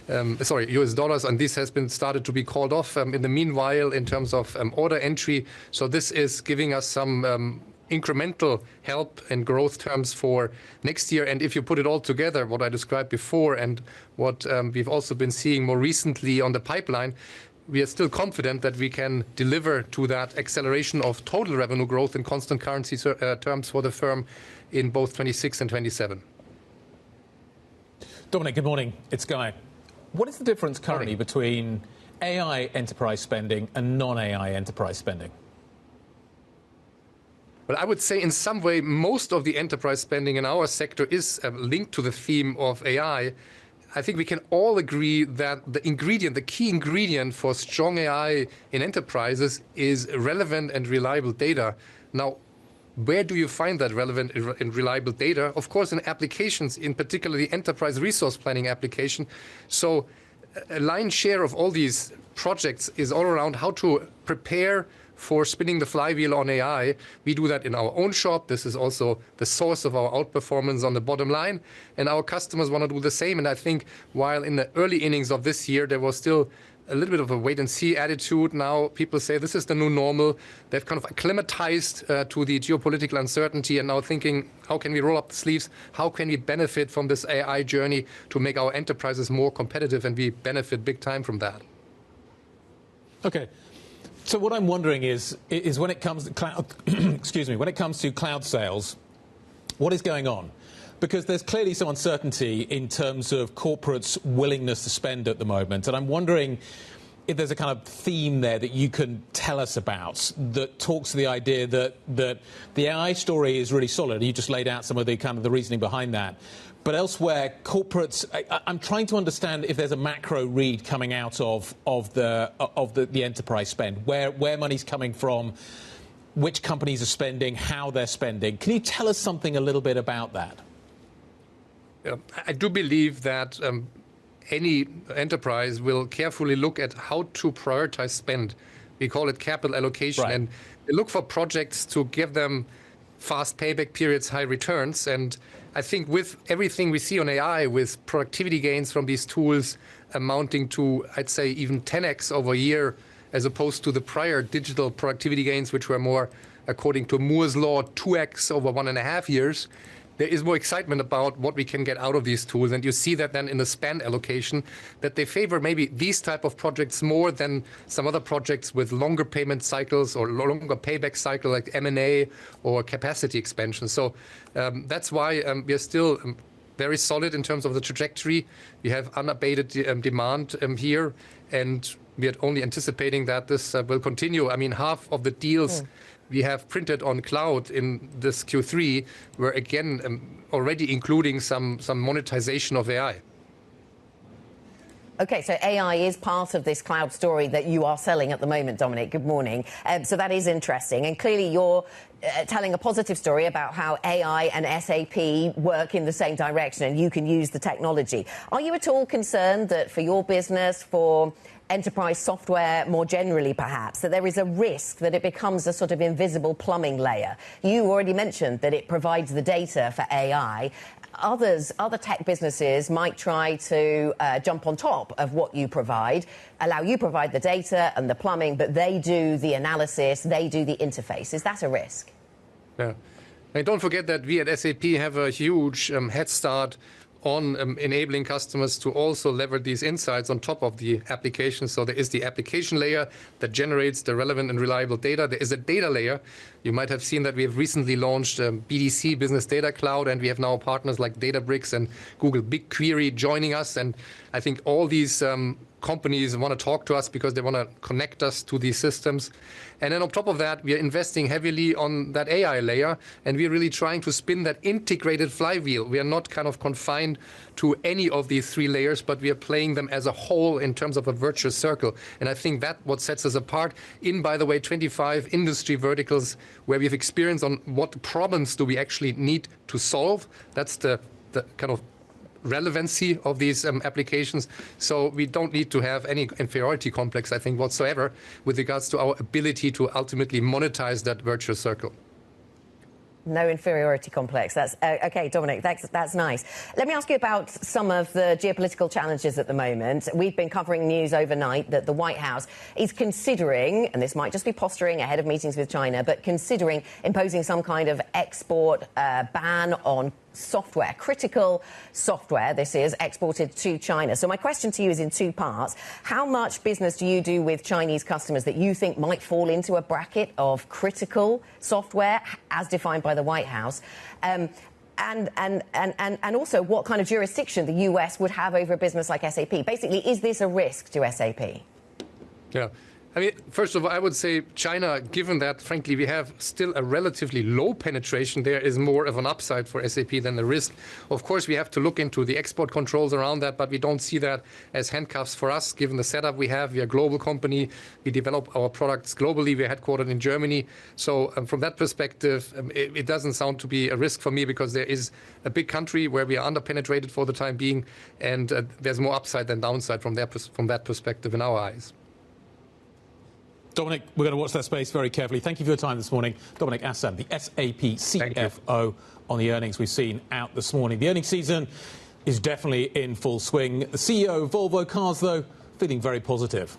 US dollars, and this has been started to be called off in the meanwhile in terms of order entry. So this is giving us some incremental help and growth terms for next year. And if you put it all together, what I described before and what we've also been seeing more recently on the pipeline, we are still confident that we can deliver to that acceleration of total revenue growth in constant currency terms for the firm in both 26 and 27. Dominic, good morning. It's Guy. What is the difference currently between AI enterprise spending and non-AI enterprise spending? Well, I would say in some way, most of the enterprise spending in our sector is linked to the theme of AI. I think we can all agree that the key ingredient for strong AI in enterprises is relevant and reliable data. Now, where do you find that relevant and reliable data? Of course, in applications, in particular the enterprise resource planning application. So a lion's share of all these projects is all around how to prepare for spinning the flywheel on AI. We do that in our own shop. This is also the source of our outperformance on the bottom line. And our customers want to do the same. And I think while in the early innings of this year, there was still a little bit of a wait-and-see attitude. Now people say this is the new normal. They've kind of acclimatized to the geopolitical uncertainty and now thinking, how can we roll up the sleeves? How can we benefit from this AI journey to make our enterprises more competitive? And we benefit big time from that. Okay. So what I'm wondering is when it comes to cloud, excuse me, when it comes to cloud sales, what is going on? Because there's clearly some uncertainty in terms of corporates' willingness to spend at the moment. And I'm wondering if there's a kind of theme there that you can tell us about that talks to the idea that the AI story is really solid. You just laid out some of the kind of the reasoning behind that. But elsewhere, corporates, I'm trying to understand if there's a macro read coming out of the enterprise spend, where money's coming from, which companies are spending, how they're spending. Can you tell us something a little bit about that? I do believe that any enterprise will carefully look at how to prioritize spend. We call it capital allocation. Right. And they look for projects to give them fast payback periods, high returns. And I think with everything we see on AI, with productivity gains from these tools amounting to, I'd say, even 10x over a year, as opposed to the prior digital productivity gains, which were more, according to Moore's law, 2x over 1.5 years, there is more excitement about what we can get out of these tools. And you see that then in the spend allocation, that they favor maybe these type of projects more than some other projects with longer payment cycles or longer payback cycle like M&A or capacity expansion. So that's why we are still very solid in terms of the trajectory. We have unabated demand here, and we are only anticipating that this will continue. I mean, half of the deals we have printed on cloud in this Q3 were again already including some monetization of AI. OK, so AI is part of this cloud story that you are selling at the moment, Dominic. Good morning. So that is interesting. And clearly you're telling a positive story about how AI and SAP work in the same direction and you can use the technology. Are you at all concerned that for your business, for enterprise software more generally, perhaps, that there is a risk that it becomes a sort of invisible plumbing layer. You already mentioned that it provides the data for AI. Other tech businesses might try to jump on top of what you provide, allow you provide the data and the plumbing, but they do the analysis, they do the interface. Is that a risk? Yeah. And don't forget that we at SAP have a huge head start on enabling customers to also leverage these insights on top of the application. So there is the application layer that generates the relevant and reliable data. There is a data layer. You might have seen that we have recently launched BDC, Business Data Cloud, and we have now partners like Databricks and Google BigQuery joining us. And I think all these companies want to talk to us because they want to connect us to these systems. And then on top of that, we are investing heavily on that AI layer, and we're really trying to spin that integrated flywheel. We are not kind of confined to any of these three layers, but we are playing them as a whole in terms of a virtuous circle. And I think that's what sets us apart in, by the way, 25 industry verticals where we have experience on what problems do we actually need to solve. That's the kind of relevancy of these applications. So we don't need to have any inferiority complex, I think, whatsoever with regards to our ability to ultimately monetize that virtuous circle. No inferiority complex. That's okay, Dominic. That's nice. Let me ask you about some of the geopolitical challenges at the moment. We've been covering news overnight that the White House is considering, and this might just be posturing ahead of meetings with China, but considering imposing some kind of export ban on software, critical software, this is, exported to China. So my question to you is in two parts. How much business do you do with Chinese customers that you think might fall into a bracket of critical software as defined by the White House? And also what kind of jurisdiction the US would have over a business like SAP? Basically, is this a risk to SAP? Yeah. I mean, first of all, I would say China, given that, frankly, we have still a relatively low penetration there, is more of an upside for SAP than a risk. Of course, we have to look into the export controls around that, but we don't see that as handcuffs for us, given the setup we have. We are a global company. We develop our products globally. We're headquartered in Germany. So from that perspective, it doesn't sound to be a risk for me because there is a big country where we are underpenetrated for the time being, and there's more upside than downside from that perspective in our eyes. Dominic, we're going to watch that space very carefully. Thank you for your time this morning. Dominic Assan, the SAP CFO, on the earnings we've seen out this morning. The earnings season is definitely in full swing. The CEO of Volvo Cars, though, feeling very positive.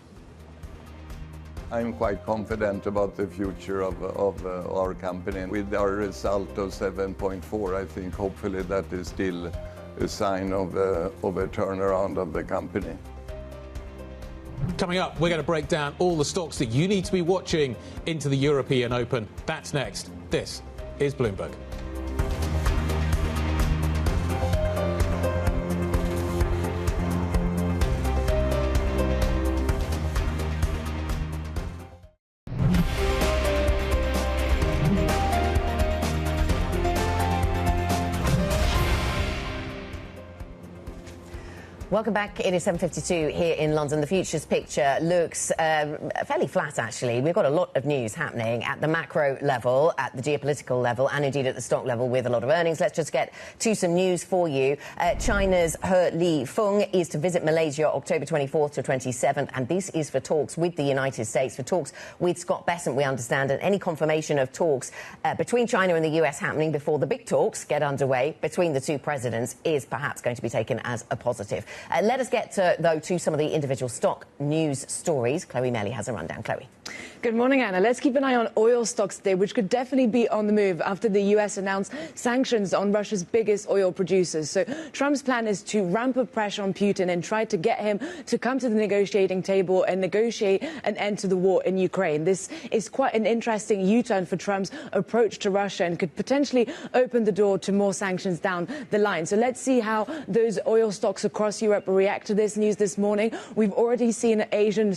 I'm quite confident about the future of our company. With our result of 7.4, I think hopefully that is still a sign of a turnaround of the company. Coming up, we're going to break down all the stocks that you need to be watching into the European Open. That's next. This is Bloomberg. Welcome back. It is 7:52 here in London. The futures picture looks fairly flat, actually. We've got a lot of news happening at the macro level, at the geopolitical level, and indeed at the stock level with a lot of earnings. Let's just get to some news for you. China's He Lifeng is to visit Malaysia October 24th to 27th, and this is for talks with the United States, for talks with Scott Bessent, we understand, and any confirmation of talks between China and the US happening before the big talks get underway between the two presidents is perhaps going to be taken as a positive. Let us get to some of the individual stock news stories. Chloe Melly has a rundown. Chloe. Good morning, Anna. Let's keep an eye on oil stocks today, which could definitely be on the move after the US announced sanctions on Russia's biggest oil producers. So Trump's plan is to ramp up pressure on Putin and try to get him to come to the negotiating table and negotiate an end to the war in Ukraine. This is quite an interesting U-turn for Trump's approach to Russia and could potentially open the door to more sanctions down the line. So let's see how those oil stocks across Europe react to this news this morning. We've already seen Asian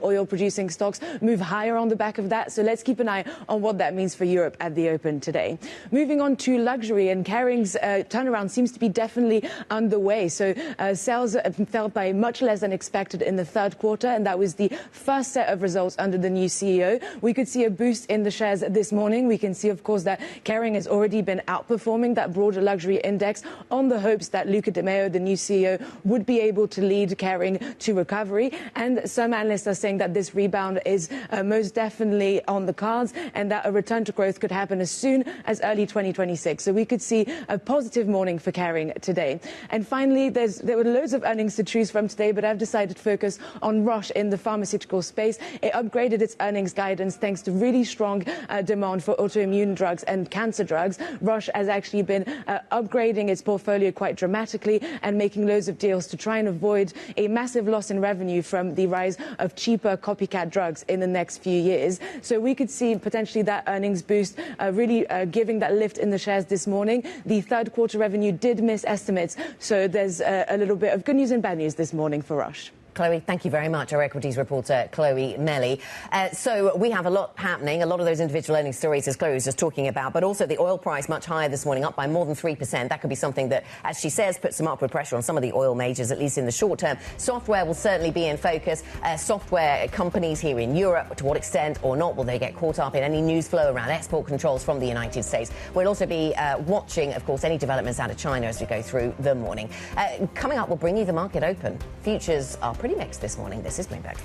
oil producing stocks move higher on the back of that. So let's keep an eye on what that means for Europe at the open today. Moving on to luxury, and Kering's turnaround seems to be definitely underway. So sales fell by much less than expected in the third quarter, and that was the first set of results under the new CEO. We could see a boost in the shares this morning. We can see, of course, that Kering has already been outperforming that broader luxury index on the hopes that Luca De Meo, the new CEO, would be able to lead Kering to recovery. And some analysts are saying that this rebound is most definitely on the cards, and that a return to growth could happen as soon as early 2026. So we could see a positive morning for Kering today. And finally, there were loads of earnings to choose from today, but I've decided to focus on Roche in the pharmaceutical space. It upgraded its earnings guidance thanks to really strong demand for autoimmune drugs and cancer drugs. Roche has actually been upgrading its portfolio quite dramatically and making loads of deals to try and avoid a massive loss in revenue from the rise of cheaper copycat drugs in the next few years. So we could see potentially that earnings boost really giving that lift in the shares this morning. The third quarter revenue did miss estimates, so there's a little bit of good news and bad news this morning for Roche. Chloe, thank you very much. Our equities reporter, Chloe Melly. So we have a lot happening, a lot of those individual earnings stories, as Chloe was just talking about, but also the oil price much higher this morning, up by more than 3%. That could be something that, as she says, puts some upward pressure on some of the oil majors, at least in the short term. Software will certainly be in focus. Software companies here in Europe, to what extent or not will they get caught up in any news flow around export controls from the United States? We'll also be watching, of course, any developments out of China as we go through the morning. Coming up, we'll bring you the market open. Futures are pretty mixed this morning. This is Bloomberg.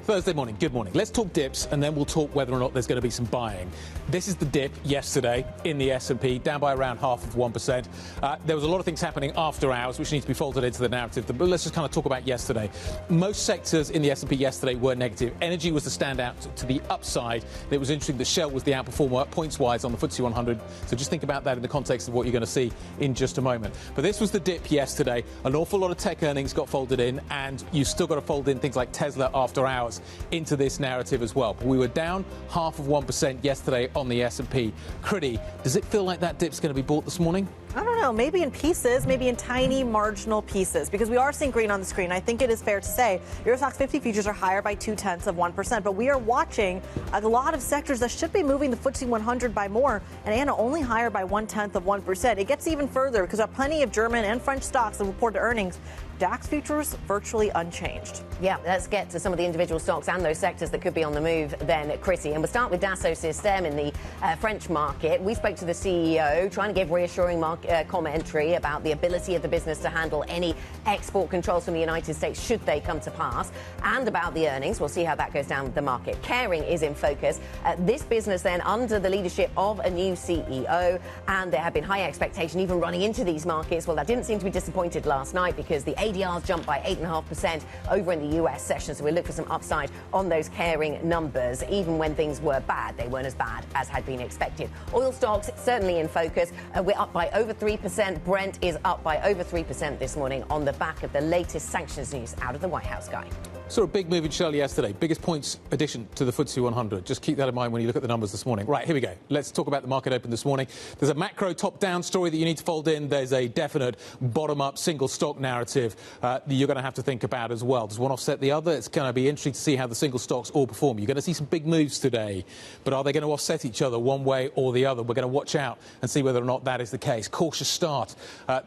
Thursday morning, good morning. Let's talk dips, and then we'll talk whether or not there's going to be some buying. This is the dip yesterday in the S&P, down by around 0.5%. There was a lot of things happening after hours, which need to be folded into the narrative. But let's just kind of talk about yesterday. Most sectors in the S&P yesterday were negative. Energy was the standout to the upside. It was interesting that Shell was the outperformer points-wise on the FTSE 100. So just think about that in the context of what you're going to see in just a moment. But this was the dip yesterday. An awful lot of tech earnings got folded in, and you've still got to fold in things like Tesla after hours into this narrative as well. But we were down 0.5% yesterday on the S&P. Kriti, does it feel like that dip's going to be bought this morning? I don't know, maybe in pieces, maybe in tiny marginal pieces, because we are seeing green on the screen. I think it is fair to say Eurostoxx 50 futures are higher by 0.2%, but we are watching a lot of sectors that should be moving the FTSE 100 by more, and Anna only higher by 0.1%. It gets even further because there are plenty of German and French stocks that reported earnings. DAX futures virtually unchanged. Yeah, let's get to some of the individual stocks and those sectors that could be on the move then, Kriti. And we'll start with Dassault Systems in the French market. We spoke to the CEO, trying to give reassuring commentary about the ability of the business to handle any export controls from the United States should they come to pass, and about the earnings. We'll see how that goes down the market. Kering is in focus. This business then under the leadership of a new CEO, and there have been high expectation even running into these markets. Well, that didn't seem to be disappointed last night because the ADRs jumped by 8.5% over in the US session. So we look for some upside on those Kering numbers. Even when things were bad, they weren't as bad as had been expected. Oil stocks certainly in focus. We're up by over 3%. Brent is up by over 3% this morning on the back of the latest sanctions news out of the White House, Guy. Saw a big move in Shell yesterday. Biggest points addition to the FTSE 100. Just keep that in mind when you look at the numbers this morning. Right, here we go. Let's talk about the market open this morning. There's a macro top-down story that you need to fold in. There's a definite bottom-up single stock narrative that you're going to have to think about as well. Does one offset the other? It's going to be interesting to see how the single stocks all perform. You're going to see some big moves today, but are they going to offset each other one way or the other? We're going to watch out and see whether or not that is the case. Cautious start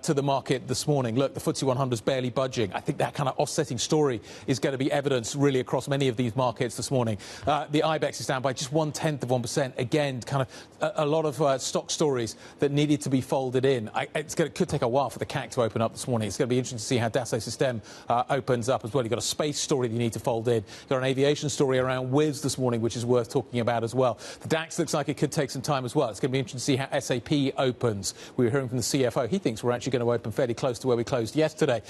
to the market this morning. Look, the FTSE 100 is barely budging. I think that kind of offsetting story is going to be evidenced really across many of these markets this morning. The IBEX is down by just 0.1%. Again, kind of a lot of stock stories that needed to be folded in. It could take a while for the CAC to open up this morning. It's going to be interesting to see how Dassault Systems opens up as well. You've got a space story that you need to fold in. You've got an aviation story around Wizz this morning, which is worth talking about as well. The DAX looks like it could take some time as well. It's going to be interesting to see how SAP opens. We were hearing from the CFO. He thinks we're actually going to open fairly close to where we closed yesterday.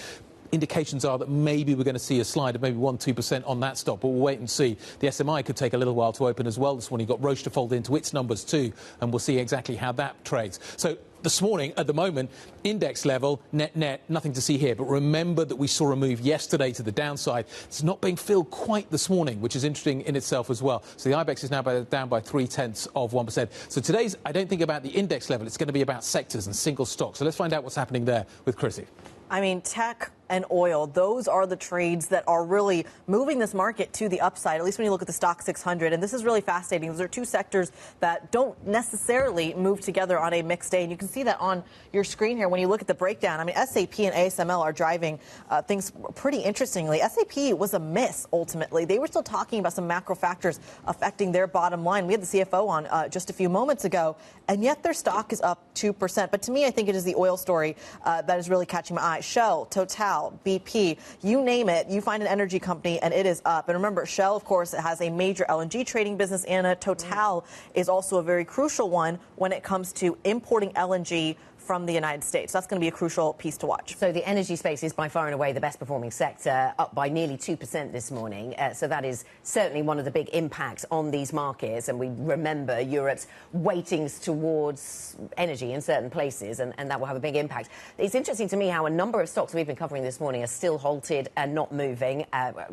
Indications are that maybe we're going to see a slide of maybe 1-2% on that stock, but we'll wait and see. The SMI could take a little while to open as well this morning. You've got Roche to fold into its numbers too, and we'll see exactly how that trades. So this morning, at the moment, index level, net, nothing to see here. But remember that we saw a move yesterday to the downside. It's not being filled quite this morning, which is interesting in itself as well. So the IBEX is now down by 0.3%. So today's, I don't think about the index level. It's going to be about sectors and single stocks. So let's find out what's happening there with Kriti. I mean, tech and oil, those are the trades that are really moving this market to the upside, at least when you look at the stock 600. And this is really fascinating. Those are two sectors that don't necessarily move together on a mixed day. And you can see that on your screen here when you look at the breakdown. I mean, SAP and ASML are driving things pretty interestingly. SAP was a miss, ultimately. They were still talking about some macro factors affecting their bottom line. We had the CFO on just a few moments ago, and yet their stock is up 2%. But to me, I think it is the oil story that is really catching my eye. Shell, Total, BP, you name it, you find an energy company and it is up. And remember, Shell, of course, has a major LNG trading business, and Total is also a very crucial one when it comes to importing LNG from the United States. That's going to be a crucial piece to watch. So the energy space is by far and away the best performing sector, up by nearly 2% this morning. So that is certainly one of the big impacts on these markets. And we remember Europe's weightings towards energy in certain places, and that will have a big impact. It's interesting to me how a number of stocks we've been covering this morning are still halted and not moving,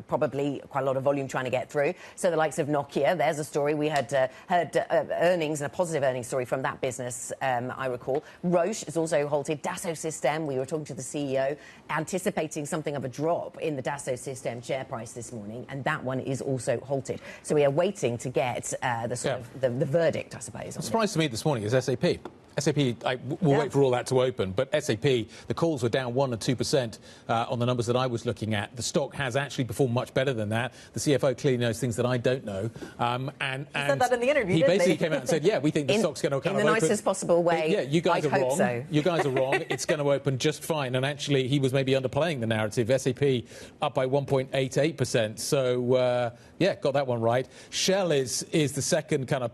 probably quite a lot of volume trying to get through. So the likes of Nokia, there's a story. We had heard earnings and a positive earnings story from that business, I recall. Roche is also halted. Dassault Systems, we were talking to the CEO, anticipating something of a drop in the Dassault Systems share price this morning, and that one is also halted. So we are waiting to get the verdict, I suppose. The surprise to me this morning is SAP. SAP, we'll wait for all that to open, but SAP, the calls were down 1% and 2% on the numbers that I was looking at. The stock has actually performed much better than that. The CFO clearly knows things that I don't know. And he said that in the interview, he basically came out and said, yeah, we think the stock's going to kind of open. In the nicest possible way. Yeah, you guys are wrong. So. You guys are wrong. It's going to open just fine. And actually, he was maybe underplaying the narrative. SAP up by 1.88%. So, yeah, got that one right. Shell is the second kind of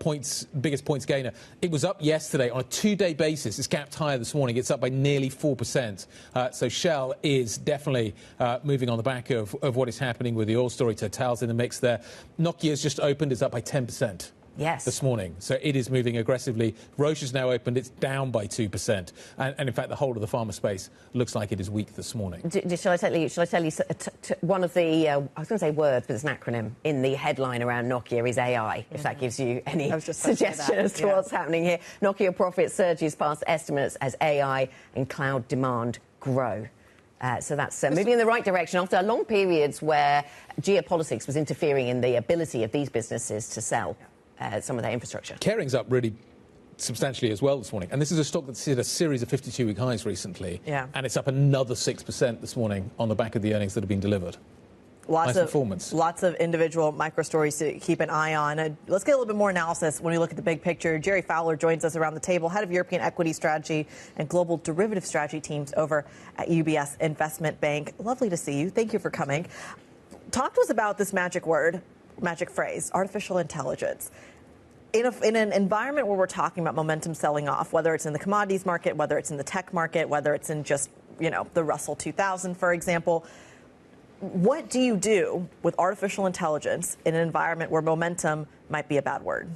biggest points gainer. It was up yesterday on a 2-day basis. It's gapped higher this morning. It's up by nearly 4%. So Shell is definitely moving on the back of what is happening with the oil story. Total's in the mix there. Nokia's just opened. It's up by 10%. Yes. This morning. So it is moving aggressively. Roche has now opened. It's down by 2%. And in fact, the whole of the pharma space looks like it is weak this morning. Shall I tell you one of the, I was going to say words, but it's an acronym, in the headline around Nokia is AI, if that gives you any suggestion as to what's happening here. Nokia profit surges past estimates as AI and cloud demand grow. So that's moving in the right direction after long periods where geopolitics was interfering in the ability of these businesses to sell some of their infrastructure. Kering's up really substantially as well this morning. And this is a stock that's hit a series of 52-week highs recently. Yeah. And it's up another 6% this morning on the back of the earnings that have been delivered. Nice performance. Lots of individual micro stories to keep an eye on. Let's get a little bit more analysis when we look at the big picture. Jerry Fowler joins us around the table, head of European equity strategy and global derivative strategy teams over at UBS Investment Bank. Lovely to see you. Thank you for coming. Talk to us about this magic phrase, artificial intelligence. In an environment where we're talking about momentum selling off, whether it's in the commodities market, whether it's in the tech market, whether it's in just, the Russell 2000, for example, what do you do with artificial intelligence in an environment where momentum might be a bad word?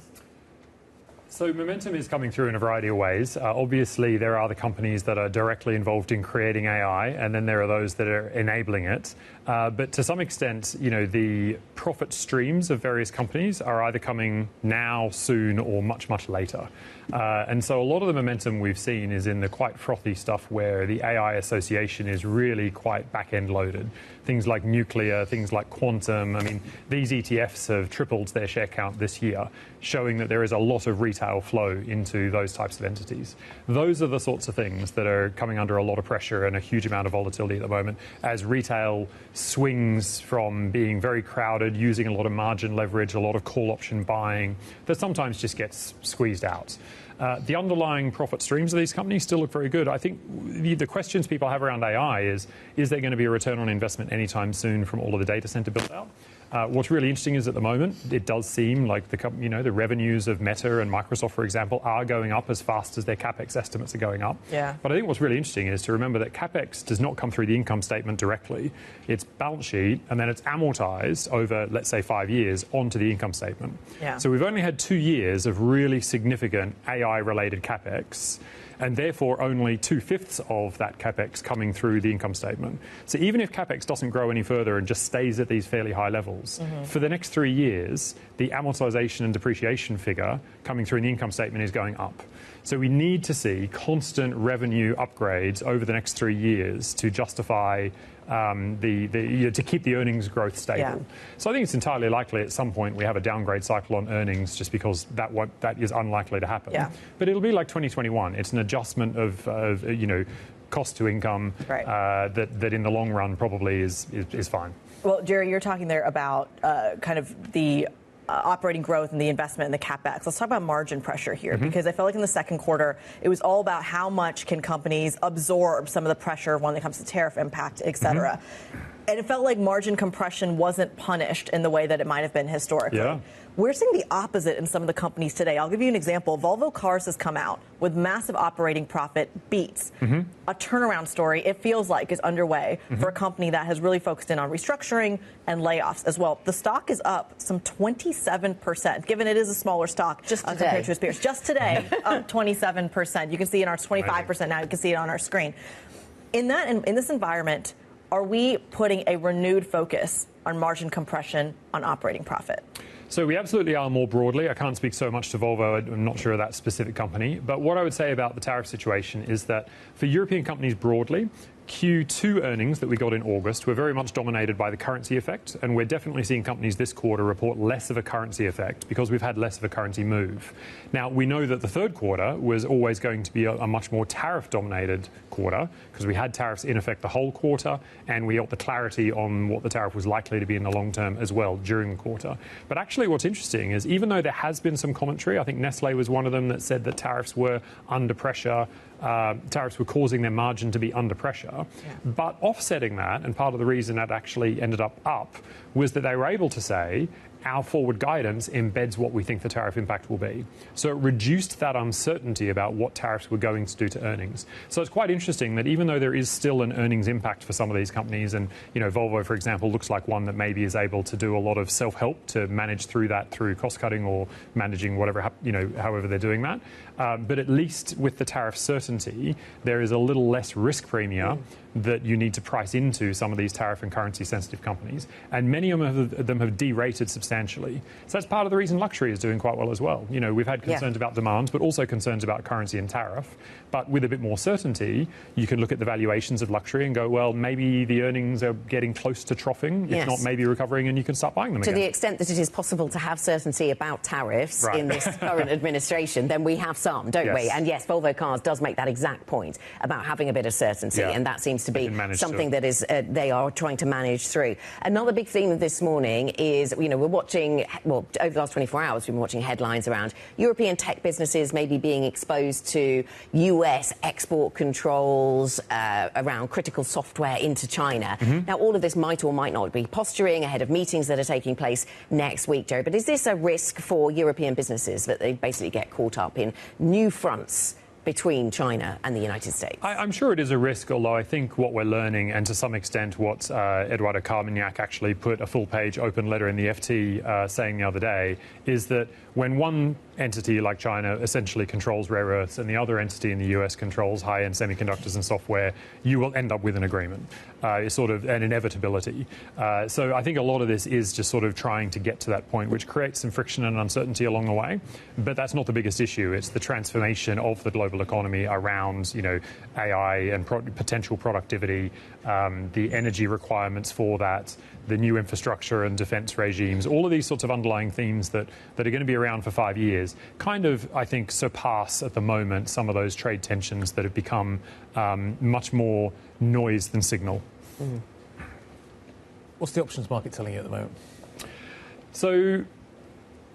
So momentum is coming through in a variety of ways. Obviously, there are the companies that are directly involved in creating AI, and then there are those that are enabling it. But to some extent, the profit streams of various companies are either coming now, soon, or much, much later. And so a lot of the momentum we've seen is in the quite frothy stuff where the AI association is really quite back-end loaded. Things like nuclear, things like quantum. I mean, these ETFs have tripled their share count this year, showing that there is a lot of retail flow into those types of entities. Those are the sorts of things that are coming under a lot of pressure and a huge amount of volatility at the moment as retail swings from being very crowded, using a lot of margin leverage, a lot of call option buying, that sometimes just gets squeezed out. The underlying profit streams of these companies still look very good. I think the questions people have around AI is there going to be a return on investment anytime soon from all of the data center build-out? What's really interesting is at the moment, it does seem like the revenues of Meta and Microsoft, for example, are going up as fast as their CapEx estimates are going up. Yeah. But I think what's really interesting is to remember that CapEx does not come through the income statement directly. It's balance sheet, and then it's amortized over, let's say, 5 years onto the income statement. Yeah. So we've only had 2 years of really significant AI-related CapEx. and therefore only 2/5 of that capex coming through the income statement. So even if capex doesn't grow any further and just stays at these fairly high levels, for the next 3 years, the amortization and depreciation figure coming through in the income statement is going up. So we need to see constant revenue upgrades over the next 3 years to justify to keep the earnings growth stable. Yeah. So I think it's entirely likely at some point we have a downgrade cycle on earnings, just because that is unlikely to happen. Yeah. But it'll be like 2021. It's an adjustment of cost to income that in the long run probably is fine. Well, Jerry, you're talking there about kind of the operating growth and the investment in the capex. Let's talk about margin pressure here, because I felt like in the second quarter, it was all about how much can companies absorb some of the pressure when it comes to tariff impact, et cetera. And it felt like margin compression wasn't punished in the way that it might have been historically. Yeah. We're seeing the opposite in some of the companies today. I'll give you an example. Volvo Cars has come out with massive operating profit beats. A turnaround story, it feels like, is underway for a company that has really focused in on restructuring and layoffs as well. The stock is up some 27%, given it is a smaller stock compared to its peers. Just today, up 27%. You can see it in our 25% now. You can see it on our screen. In this environment, are we putting a renewed focus on margin compression on operating profit? So we absolutely are more broadly. I can't speak so much to Volvo. I'm not sure of that specific company. But what I would say about the tariff situation is that for European companies broadly, Q2 earnings that we got in August were very much dominated by the currency effect, and we're definitely seeing companies this quarter report less of a currency effect because we've had less of a currency move. Now, we know that the third quarter was always going to be a much more tariff-dominated quarter because we had tariffs in effect the whole quarter, and we got the clarity on what the tariff was likely to be in the long term as well during the quarter. But actually what's interesting is even though there has been some commentary, I think Nestle was one of them that said that tariffs were under pressure, tariffs were causing their margin to be under pressure. But offsetting that, and part of the reason that actually ended up, was that they were able to say, our forward guidance embeds what we think the tariff impact will be. So it reduced that uncertainty about what tariffs were going to do to earnings. So it's quite interesting that even though there is still an earnings impact for some of these companies, and Volvo, for example, looks like one that maybe is able to do a lot of self-help to manage through that through cost cutting or managing whatever, however they're doing that. But at least with the tariff certainty, there is a little less risk premium that you need to price into some of these tariff and currency sensitive companies. And many of them have derated substantially. So that's part of the reason luxury is doing quite well as well. We've had concerns about demand, but also concerns about currency and tariff. But with a bit more certainty, you can look at the valuations of luxury and go, well, maybe the earnings are getting close to troughing, if not maybe recovering, and you can start buying them again. To the extent that it is possible to have certainty about tariffs in this current administration, then we have some, don't we? And yes, Volvo Cars does make that exact point about having a bit of certainty, and that seems to be something that is they are trying to manage through. Another big theme of this morning is, we're watching, over the last 24 hours, we've been watching headlines around European tech businesses maybe being exposed to US export controls around critical software into China. Now, all of this might or might not be posturing ahead of meetings that are taking place next week, Joe. But is this a risk for European businesses that they basically get caught up in new fronts between China and the United States? I'm sure it is a risk, although I think what we're learning, and to some extent what Eduardo Carmignac actually put a full-page open letter in the FT saying the other day, is that when one entity like China essentially controls rare earths and the other entity in the US controls high-end semiconductors and software, you will end up with an agreement. It's sort of an inevitability. So I think a lot of this is just sort of trying to get to that point, which creates some friction and uncertainty along the way. But that's not the biggest issue. It's the transformation of the global economy around, AI and potential productivity, the energy requirements for that, the new infrastructure and defense regimes, all of these sorts of underlying themes that are going to be around for 5 years, kind of, I think, surpass at the moment some of those trade tensions that have become much more noise than signal. What's the options market telling you at the moment? So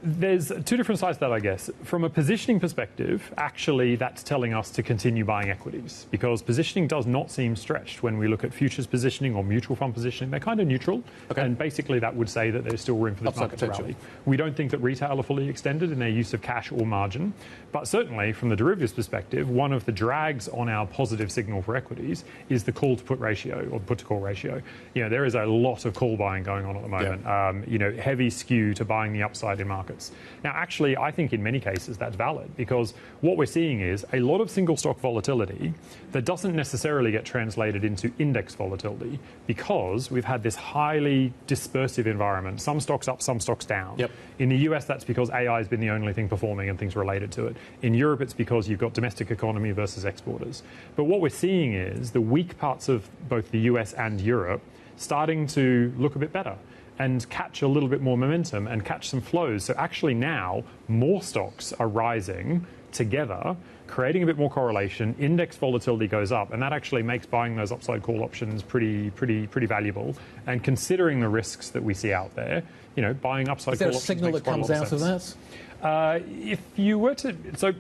there's two different sides to that, I guess. From a positioning perspective, actually, that's telling us to continue buying equities, because positioning does not seem stretched when we look at futures positioning or mutual fund positioning. They're kind of neutral, and basically that would say that there's still room for the market to rally. We don't think that retail are fully extended in their use of cash or margin, but certainly from the derivatives perspective, one of the drags on our positive signal for equities is the call to put ratio, or put to call ratio. There is a lot of call buying going on at the moment. Heavy skew to buying the upside in markets. markets. Now, actually, I think in many cases that's valid, because what we're seeing is a lot of single stock volatility that doesn't necessarily get translated into index volatility, because we've had this highly dispersive environment. Some stocks up, some stocks down. Yep. In the US, that's because AI has been the only thing performing and things related to it. In Europe, it's because you've got domestic economy versus exporters. But what we're seeing is the weak parts of both the US and Europe starting to look a bit better and catch a little bit more momentum and catch some flows. So actually now more stocks are rising together, creating a bit more correlation. Index volatility goes up, and that actually makes buying those upside call options pretty valuable. And considering the risks that we see out there, you know, buying upside call options. Is there a signal that comes out of that? If you were to, so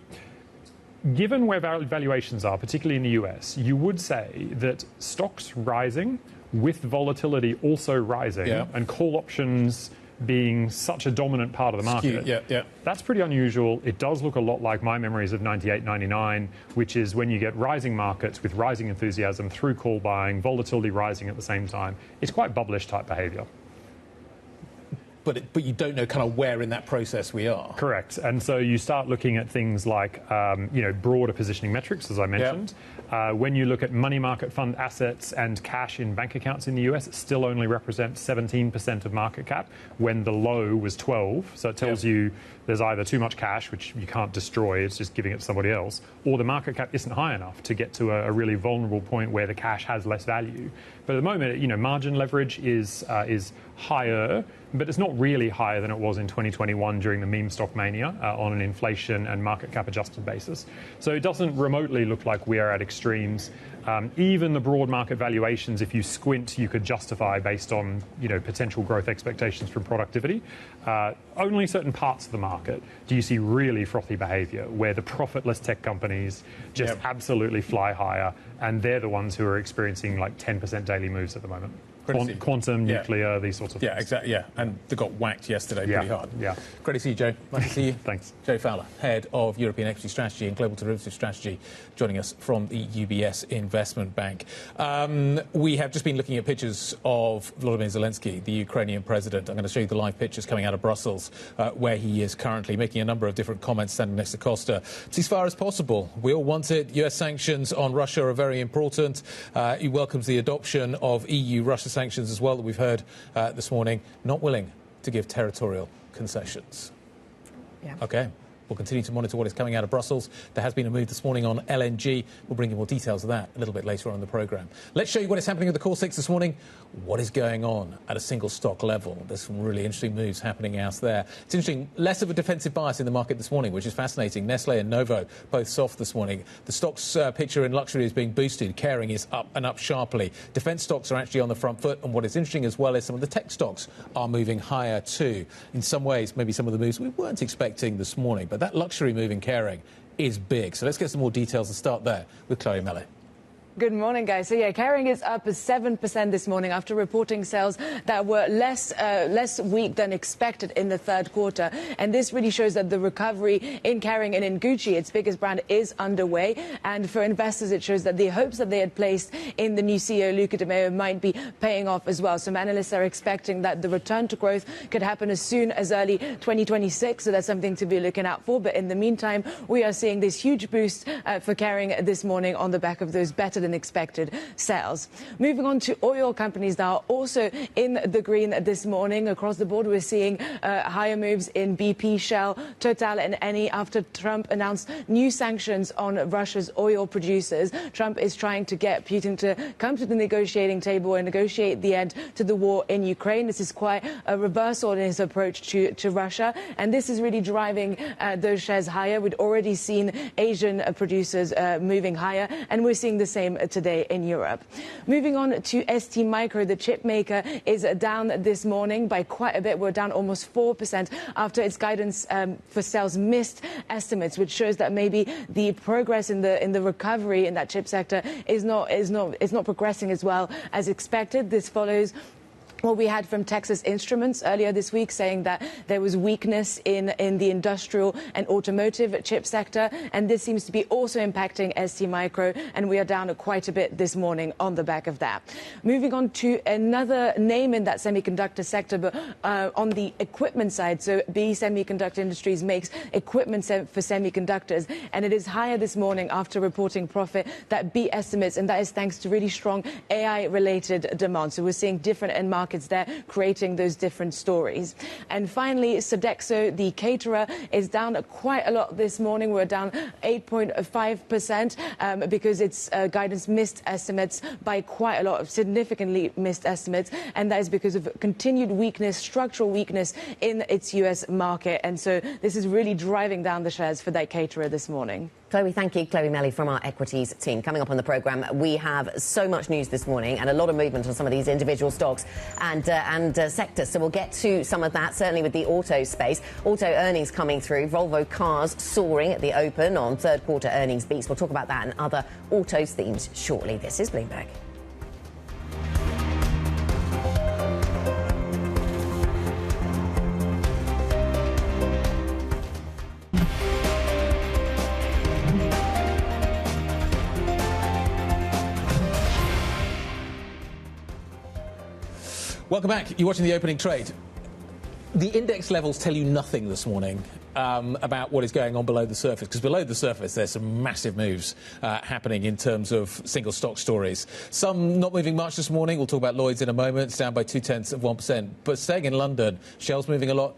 given where valuations are, particularly in the US, you would say that stocks rising with volatility also rising, and call options being such a dominant part of the market, that's pretty unusual. It does look a lot like my memories of 98, 99, which is when you get rising markets with rising enthusiasm through call buying, volatility rising at the same time. It's quite bubblish type behavior. But you don't know kind of where in that process we are. Correct. And so you start looking at things like, you know, broader positioning metrics, as I mentioned. When you look at money market fund assets and cash in bank accounts in the US, it still only represents 17% of market cap when the low was 12. So it tells you there's either too much cash, which you can't destroy, it's just giving it to somebody else, or the market cap isn't high enough to get to a really vulnerable point where the cash has less value. But at the moment, you know, margin leverage is higher, but it's not really higher than it was in 2021 during the meme stock mania on an inflation and market cap adjusted basis. So it doesn't remotely look like we are at extremes. Even the broad market valuations, if you squint, you could justify based on, you know, potential growth expectations from productivity. Only certain parts of the market do you see really frothy behavior, where the profitless tech companies just absolutely fly higher, and they're the ones who are experiencing like 10% daily moves at the moment. Quantum, nuclear, these sorts of things. Yeah, exactly. Yeah, and they got whacked yesterday pretty hard. Yeah. Great to see you, Joe. Nice to see you. Thanks. Joe Fowler, Head of European Equity Strategy and Global Derivative Strategy, joining us from the UBS Investment Bank. We have just been looking at pictures of Volodymyr Zelensky, the Ukrainian president. I'm going to show you the live pictures coming out of Brussels, where he is currently making a number of different comments standing next to Costa. It's as far as possible. We all want it. US sanctions on Russia are very important. He welcomes the adoption of EU-Russia sanctions as well that we've heard this morning, not willing to give territorial concessions. Okay. We'll continue to monitor what is coming out of Brussels. There has been a move this morning on LNG. We'll bring you more details of that a little bit later on in the programme. Let's show you what is happening with the Core 6 this morning. What is going on at a single stock level? There's some really interesting moves happening out there. It's interesting, less of a defensive bias in the market this morning, which is fascinating. Nestle and Novo, both soft this morning. The stocks picture in luxury is being boosted. Kering is up and up sharply. Defence stocks are actually on the front foot. And what is interesting as well is some of the tech stocks are moving higher too. In some ways, maybe some of the moves we weren't expecting this morning. But that luxury move in Kering is big. So let's get some more details and start there with Chloe Mellet. Good morning, guys. So, yeah, Kering is up 7% this morning after reporting sales that were less weak than expected in the third quarter. And this really shows that the recovery in Kering and in Gucci, its biggest brand, is underway. And for investors, it shows that the hopes that they had placed in the new CEO, Luca de Meo, might be paying off as well. Some analysts are expecting that the return to growth could happen as soon as early 2026. So that's something to be looking out for. But in the meantime, we are seeing this huge boost for Kering this morning on the back of those better than expected sales. Moving on to oil companies that are also in the green this morning. Across the board, we're seeing higher moves in BP, Shell, Total and Eni after Trump announced new sanctions on Russia's oil producers. Trump is trying to get Putin to come to the negotiating table and negotiate the end to the war in Ukraine. This is quite a reversal in his approach to Russia, and this is really driving those shares higher. We'd already seen Asian producers moving higher, and we're seeing the same today in Europe. Moving on to ST Micro, the chip maker is down this morning by quite a bit. We're down almost 4% after its guidance for sales missed estimates, which shows that maybe the progress in the recovery in that chip sector is not progressing as well as expected. This follows Well, we had from Texas Instruments earlier this week saying that there was weakness in the industrial and automotive chip sector, and this seems to be also impacting ST Micro, and we are down quite a bit this morning on the back of that. Moving on to another name in that semiconductor sector, but on the equipment side. So BE Semiconductor Industries makes equipment for semiconductors, and it is higher this morning after reporting profit that beat estimates, and that is thanks to really strong AI-related demand. So we're seeing different end markets there, creating those different stories. And finally, Sodexo, the caterer, is down quite a lot this morning. We're down 8.5% because its guidance missed estimates by quite a lot, significantly missed estimates, and that is because of continued weakness, structural weakness in its US market. And so this is really driving down the shares for that caterer this morning. Chloe, thank you. Chloe Melly from our equities team. Coming up on the programme, we have so much news this morning and a lot of movement on some of these individual stocks and sectors. So we'll get to some of that, certainly with the auto space. Auto earnings coming through. Volvo Cars soaring at the open on third quarter earnings beats. We'll talk about that and other autos themes shortly. This is Bloomberg. Welcome back. You're watching the opening trade. The index levels tell you nothing this morning about what is going on below the surface, because below the surface there's some massive moves happening in terms of single stock stories. Some not moving much this morning. We'll talk about Lloyds in a moment. It's down by 0.2%. But staying in London, Shell's moving a lot.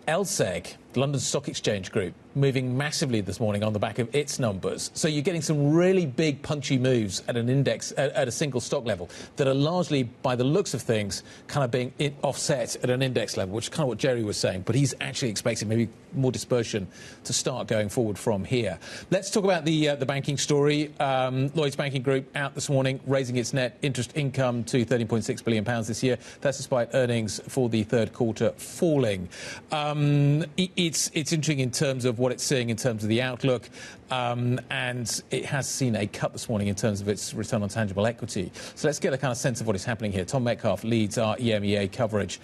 LSEG, London Stock Exchange Group, moving massively this morning on the back of its numbers. So you're getting some really big punchy moves at an index, at a single stock level, that are largely, by the looks of things, kind of being offset at an index level, which is kind of what Jerry was saying. But he's actually expecting maybe more dispersion to start going forward from here. Let's talk about the banking story. Lloyds Banking Group out this morning, raising its net interest income to £13.6 billion this year. That's despite earnings for the third quarter falling. It's interesting in terms of what it's seeing in terms of the outlook, and it has seen a cut this morning in terms of its return on tangible equity. So let's get a kind of sense of what is happening here. Tom Metcalf leads our EMEA coverage,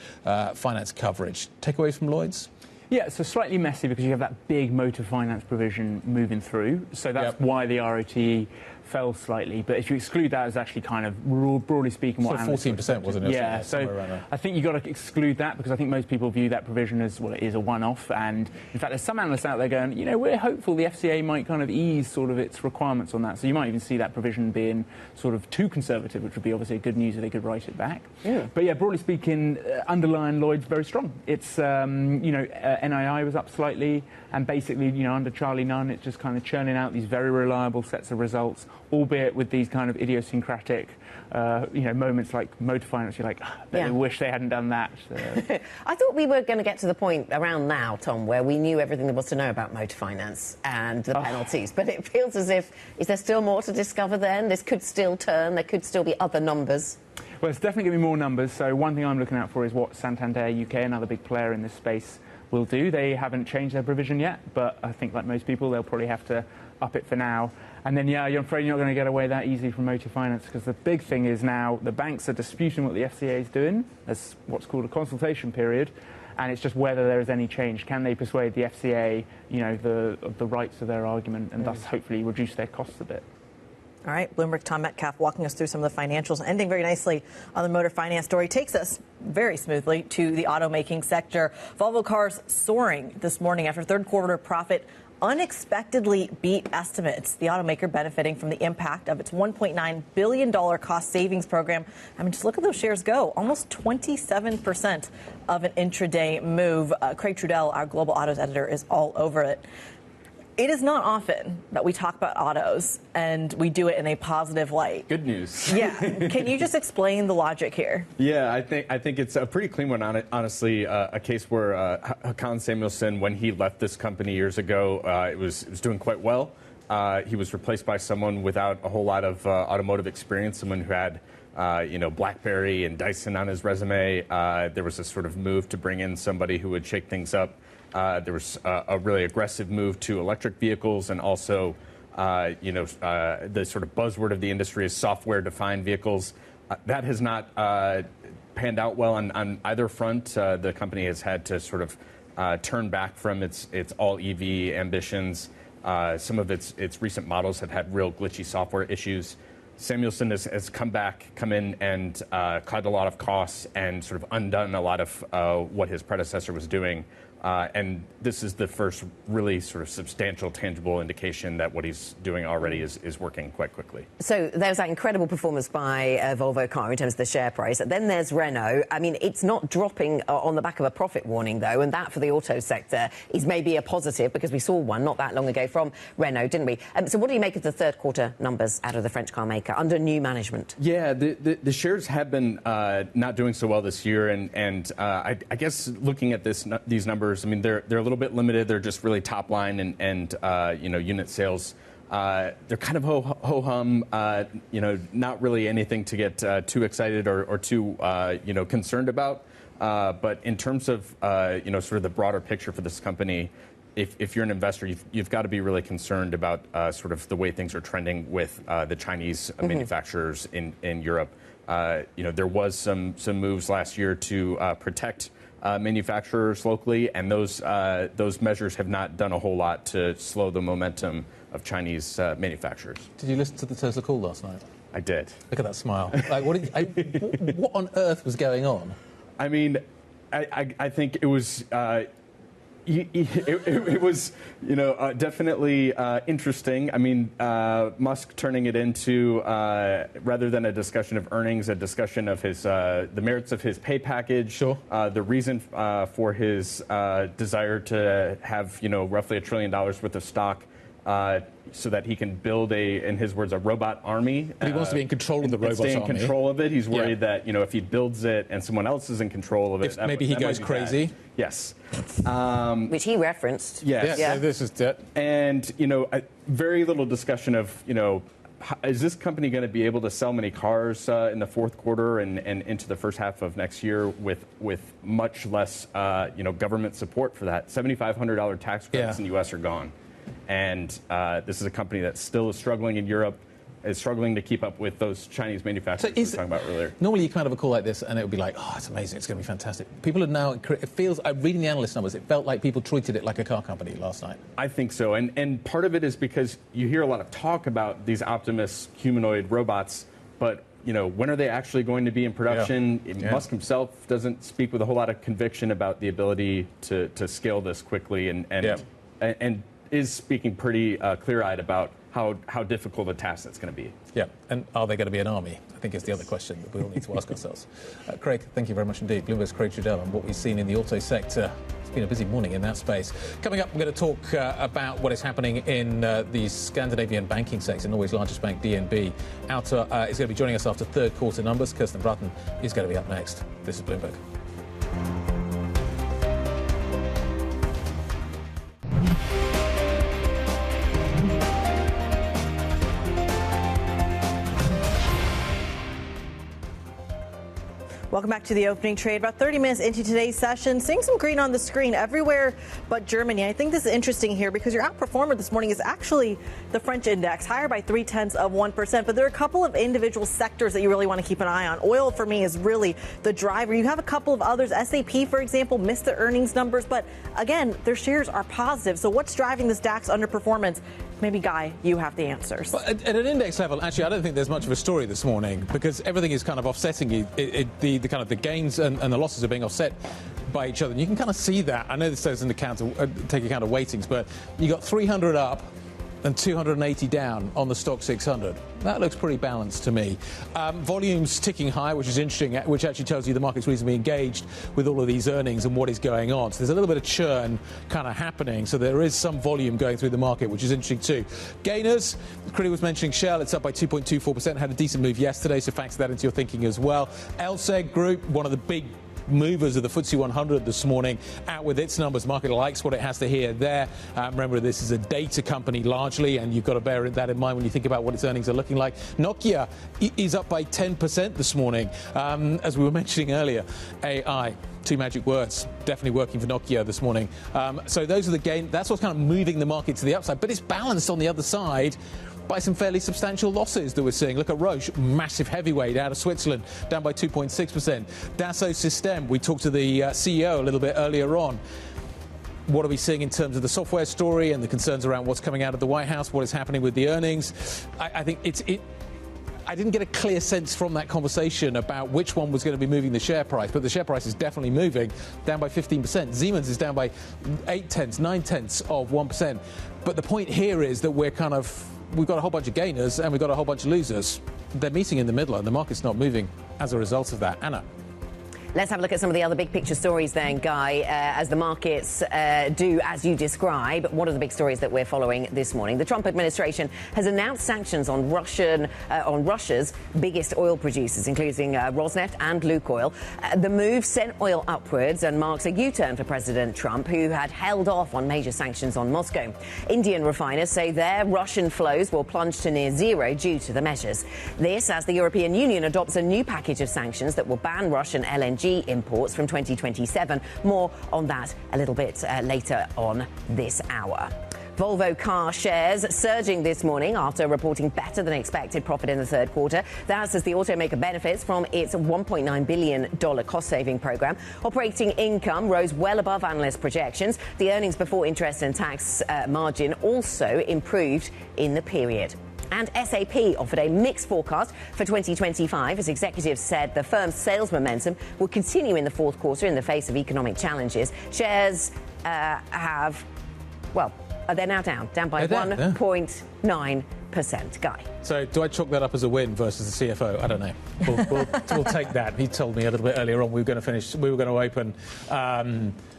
finance coverage. Takeaways from Lloyds? Yeah, so slightly messy because you have that big motor finance provision moving through. So that's why the ROTE fell slightly. But if you exclude that, it's actually kind of, broadly speaking, what... So 14%, wasn't it? Yeah, so I think you've got to exclude that because I think most people view that provision as, well, it is a one-off. And, in fact, there's some analysts out there going, you know, we're hopeful the FCA might kind of ease sort of its requirements on that. So you might even see that provision being sort of too conservative, which would be obviously good news if they could write it back. Yeah. But, yeah, broadly speaking, underlying Lloyd's very strong. It's, NII was up slightly, and basically, you know, under Charlie Nunn, it's just kind of churning out these very reliable sets of results, albeit with these kind of idiosyncratic, moments like motor finance. You're like, I wish they hadn't done that. I thought we were going to get to the point around now, Tom, where we knew everything there was to know about motor finance and the penalties. But it feels as if, is there still more to discover then? This could still turn. There could still be other numbers. Well, it's definitely going to be more numbers. So one thing I'm looking out for is what Santander UK, another big player in this space, will do. They haven't changed their provision yet, but I think, like most people, they'll probably have to up it for now. And then, I'm afraid you're not going to get away that easy from motor finance, because the big thing is now the banks are disputing what the FCA is doing. There's what's called a consultation period, and it's just whether there is any change. Can they persuade the FCA, of the rights of their argument, and thus hopefully reduce their costs a bit? All right, Bloomberg Tom Metcalf walking us through some of the financials, ending very nicely on the motor finance story. Takes us very smoothly to the automaking sector. Volvo Cars soaring this morning after third quarter profit unexpectedly beat estimates. The automaker benefiting from the impact of its $1.9 billion cost savings program. I mean, just look at those shares go. Almost 27% of an intraday move. Craig Trudell, our global autos editor, is all over it. It is not often that we talk about autos and we do it in a positive light. Good news. Yeah. Can you just explain the logic here? Yeah, I think it's a pretty clean one, honestly. A case where Hakan Samuelsson, when he left this company years ago, it was doing quite well. He was replaced by someone without a whole lot of automotive experience, someone who had BlackBerry and Dyson on his resume. There was a sort of move to bring in somebody who would shake things up. There was a really aggressive move to electric vehicles, and also, the sort of buzzword of the industry is software-defined vehicles. That has not panned out well on either front. The company has had to sort of turn back from its all EV ambitions. Some of its recent models have had real glitchy software issues. Samuelson has come in and cut a lot of costs and sort of undone a lot of what his predecessor was doing. And this is the first really sort of substantial, tangible indication that what he's doing already is working quite quickly. So there's that incredible performance by Volvo Car in terms of the share price. Then there's Renault. I mean, it's not dropping on the back of a profit warning, though, and that for the auto sector is maybe a positive because we saw one not that long ago from Renault, didn't we? So what do you make of the third quarter numbers out of the French car maker under new management? Yeah, the shares have been not doing so well this year, and I guess looking at these numbers, I mean, they're a little bit limited. They're just really top line and unit sales. They're kind of ho-hum, not really anything to get too excited or too, concerned about. But in terms of, sort of the broader picture for this company, if you're an investor, you've got to be really concerned about sort of the way things are trending with the Chinese manufacturers in Europe. There was some moves last year to protect manufacturers locally, and those measures have not done a whole lot to slow the momentum of Chinese manufacturers. Did you listen to the Tesla call last night? I did. Look at that smile. Like, what on earth was going on? I mean, I think it was. It was, definitely interesting. I mean, Musk turning it into, rather than a discussion of earnings, a discussion of the merits of his pay package. Sure. The reason for his desire to have, roughly $1 trillion worth of stock. So that he can build in his words, a robot army. But he wants to be in control of the robot army. Stay in control of it. He's worried that, if he builds it and someone else is in control of it, maybe he goes crazy. Bad. Yes. Which he referenced. Yes. Yeah. So this is it. And, very little discussion of, is this company going to be able to sell many cars in the fourth quarter and into the first half of next year with much less, government support for that? $7,500 tax credits in the U.S. are gone. And this is a company that still is struggling in Europe, is struggling to keep up with those Chinese manufacturers we were talking about earlier. Normally you kind of a call like this and it would be like, oh, it's amazing, it's going to be fantastic. People are now, it feels, reading the analyst numbers, it felt like people treated it like a car company last night. I think so. And part of it is because you hear a lot of talk about these Optimus humanoid robots, but when are they actually going to be in production? Yeah. Musk himself doesn't speak with a whole lot of conviction about the ability to scale this quickly and is speaking pretty clear-eyed about how difficult a task that's going to be. Yeah, and are they going to be an army? I think is the other question that we all need to ask ourselves. Craig, thank you very much indeed. Bloomberg's Craig Trudell on what we've seen in the auto sector. It's been a busy morning in that space. Coming up, we're going to talk about what is happening in the Scandinavian banking sector. Norway's largest bank, DNB, is going to be joining us after third quarter numbers. Kjerstin Braathen is going to be up next. This is Bloomberg. Welcome back to the opening trade. About 30 minutes into today's session, seeing some green on the screen everywhere but Germany. I think this is interesting here because your outperformer this morning is actually the French index, higher by 0.3%. But there are a couple of individual sectors that you really want to keep an eye on. Oil, for me, is really the driver. You have a couple of others. SAP, for example, missed the earnings numbers. But again, their shares are positive. So what's driving this DAX underperformance? Maybe, Guy, you have the answers. Well, at an index level, actually, I don't think there's much of a story this morning because everything is kind of offsetting the kind of the gains and the losses are being offset by each other. And you can kind of see that. I know this doesn't take account of weightings, but you got 300 up and 280 down on the stock 600. That looks pretty balanced to me. Volumes ticking high, which is interesting, which actually tells you the market's reasonably engaged with all of these earnings and what is going on. So there's a little bit of churn kind of happening. So there is some volume going through the market, which is interesting too. Gainers, Kriti was mentioning Shell. It's up by 2.24%. Had a decent move yesterday, so factor that into your thinking as well. LSEG Group, one of the big movers of the FTSE 100 this morning, out with its numbers. Market likes what it has to hear there. Remember, this is a data company largely, and you've got to bear that in mind when you think about what its earnings are looking like. Nokia is up by 10% this morning. As we were mentioning earlier, AI, two magic words, definitely working for Nokia this morning. So those are the gain. That's what's kind of moving the market to the upside, but it's balanced on the other side by some fairly substantial losses that we're seeing. Look at Roche, massive heavyweight out of Switzerland, down by 2.6%. Dassault Systems, we talked to the CEO a little bit earlier on. What are we seeing in terms of the software story and the concerns around what's coming out of the White House, what is happening with the earnings? I think I didn't get a clear sense from that conversation about which one was going to be moving the share price, but the share price is definitely moving, down by 15%. Siemens is down by 0.9% But the point here is that we've got a whole bunch of gainers and we've got a whole bunch of losers. They're meeting in the middle and the market's not moving as a result of that. Anna. Let's have a look at some of the other big picture stories then, Guy, as the markets do as you describe. What are the big stories that we're following this morning? The Trump administration has announced sanctions on Russia's biggest oil producers, including Rosneft and Lukoil. The move sent oil upwards and marks a U-turn for President Trump, who had held off on major sanctions on Moscow. Indian refiners say their Russian flows will plunge to near zero due to the measures. This as the European Union adopts a new package of sanctions that will ban Russian LNG imports from 2027. More on that a little bit later on this hour. Volvo car shares surging this morning after reporting better than expected profit in the third quarter. That's as the automaker benefits from its $1.9 billion cost-saving program. Operating income rose well above analyst projections. The earnings before interest and tax margin also improved in the period. And SAP offered a mixed forecast for 2025 as executives said the firm's sales momentum will continue in the fourth quarter in the face of economic challenges. Shares they're now down by 1.9%. Guy. So do I chalk that up as a win versus the CFO? I don't know. We'll take that. He told me a little bit earlier on we were going to open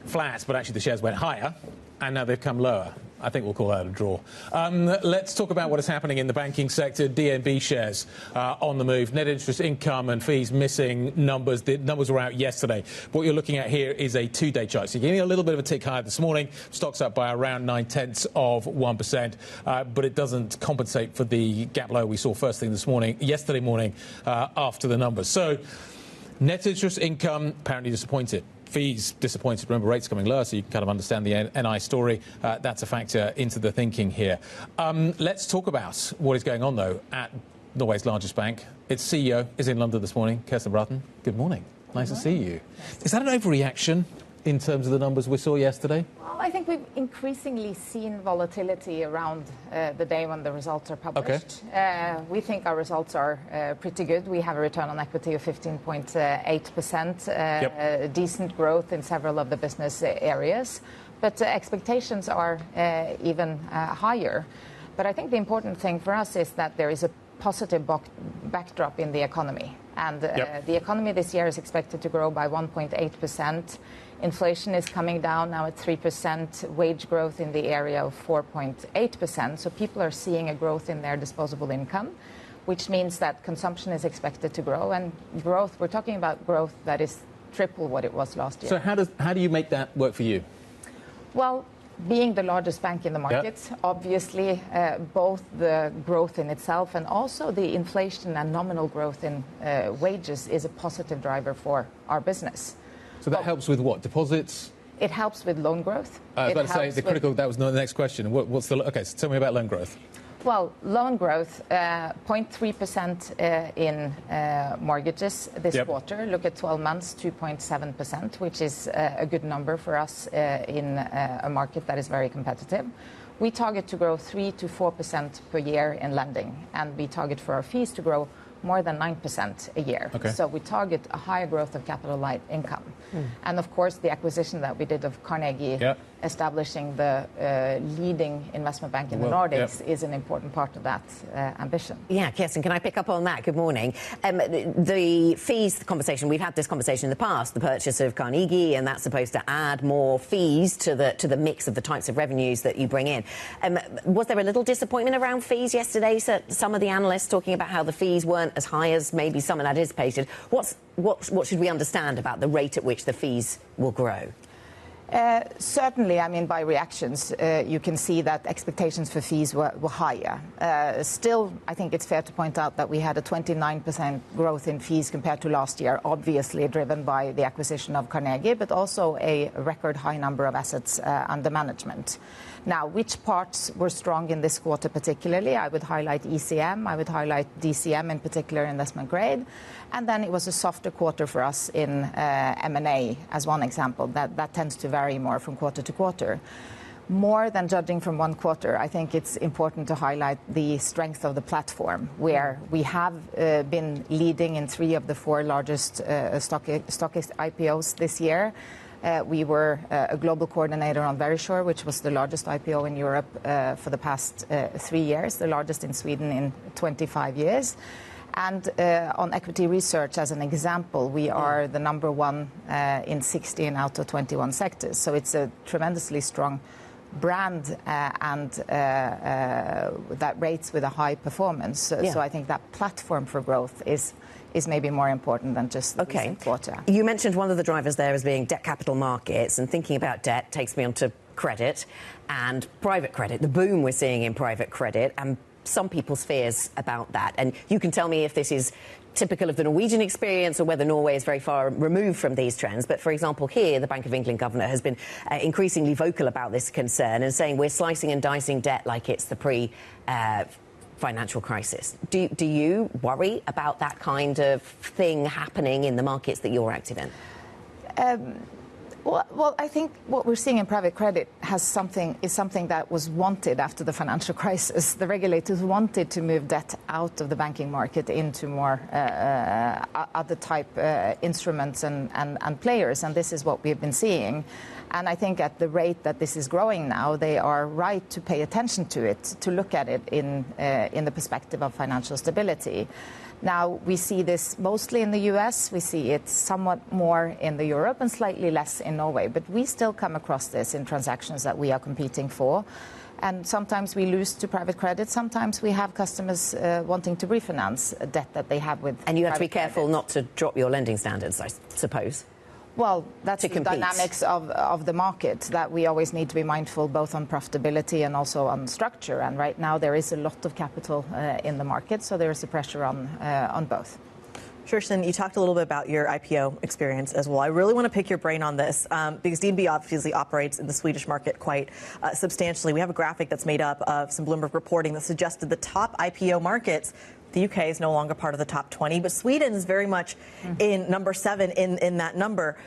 flat, but actually the shares went higher and now they've come lower. I think we'll call that a draw. Let's talk about what is happening in the banking sector. DNB shares on the move. Net interest income and fees missing numbers. The numbers were out yesterday. What you're looking at here is a two-day chart. So you're getting a little bit of a tick higher this morning. Stock's up by around 0.9%, but it doesn't compensate for the gap low we saw first thing yesterday morning after the numbers. So net interest income apparently disappointed. Fees disappointed. Remember, rates coming lower, so you can kind of understand the NI story. That's a factor into the thinking here. Let's talk about what is going on, though, at Norway's largest bank. Its CEO is in London this morning, Kjerstin Braathen. Good morning. Nice to see you. Is that an overreaction in terms of the numbers we saw yesterday? Well, I think we've increasingly seen volatility around the day when the results are published. Okay. We think our results are pretty good. We have a return on equity of 15.8%, decent growth in several of the business areas, but expectations are even higher. But I think the important thing for us is that there is a positive backdrop in the economy. And the economy this year is expected to grow by 1.8%. Inflation is coming down now at 3%, wage growth in the area of 4.8%. So people are seeing a growth in their disposable income, which means that consumption is expected to grow. And growth, we're talking about growth that is triple what it was last year. So how do you make that work for you? Well, being the largest bank in the market, obviously, both the growth in itself and also the inflation and nominal growth in wages is a positive driver for our business. So that helps with what? Deposits? It helps with loan growth. I was about to say, that was the next question. Okay, so tell me about loan growth. Well, loan growth, 0.3% in mortgages this quarter. Look at 12 months, 2.7%, which is a good number for us in a market that is very competitive. We target to grow 3 to 4% per year in lending, and we target for our fees to grow more than 9% a year. Okay. So we target a higher growth of capital light income. And of course, the acquisition that we did of Carnegie, establishing the leading investment bank in the Nordics, is an important part of that ambition. Yeah, Kjerstin, can I pick up on that? Good morning. The fees conversation, we've had this conversation in the past, the purchase of Carnegie, and that's supposed to add more fees to the mix of the types of revenues that you bring in. Was there a little disappointment around fees yesterday? So some of the analysts talking about how the fees weren't as high as maybe some had anticipated. What should we understand about the rate at which the fees will grow? Certainly, I mean, by reactions, you can see that expectations for fees were higher. Still, I think it's fair to point out that we had a 29% growth in fees compared to last year, obviously driven by the acquisition of Carnegie, but also a record high number of assets under management. Now, which parts were strong in this quarter particularly? I would highlight ECM, I would highlight DCM, in particular investment grade. And then it was a softer quarter for us in M&A, as one example. That tends to vary more from quarter to quarter. More than judging from one quarter, I think it's important to highlight the strength of the platform, where we have been leading in 3 of the 4 largest stock IPOs this year. We were a global coordinator on Verisure, which was the largest IPO in Europe for the past 3 years, the largest in Sweden in 25 years. And on equity research, as an example, we are the number 1 in 16 out of 21 sectors. So it's a tremendously strong brand and that rates with a high performance. So I think that platform for growth is maybe more important than just the recent quarter. You mentioned one of the drivers there as being debt capital markets, and thinking about debt takes me onto credit and private credit, the boom we're seeing in private credit, and some people's fears about that. And you can tell me if this is typical of the Norwegian experience or whether Norway is very far removed from these trends. But, for example, here, the Bank of England governor has been increasingly vocal about this concern and saying we're slicing and dicing debt like it's the pre-financial crisis. Do you worry about that kind of thing happening in the markets that you're active in? Well, I think what we're seeing in private credit is something that was wanted after the financial crisis. The regulators wanted to move debt out of the banking market into more other type instruments and players, and this is what we've been seeing. And I think at the rate that this is growing now, they are right to pay attention to it, to look at it in the perspective of financial stability. Now, we see this mostly in the US, we see it somewhat more in the Europe and slightly less in Norway, but we still come across this in transactions that we are competing for. And sometimes we lose to private credit, sometimes we have customers wanting to refinance a debt that they have with. And you have to be careful not to drop your lending standards, I suppose. Well, that's the dynamics of the market, that we always need to be mindful both on profitability and also on structure. And right now there is a lot of capital in the market, so there is a pressure on both. Kjerstin, you talked a little bit about your IPO experience as well. I really want to pick your brain on this because DNB obviously operates in the Swedish market quite substantially. We have a graphic that's made up of some Bloomberg reporting that suggested the top IPO markets. The UK is no longer part of the top 20, but Sweden is very much in number 7 in that number.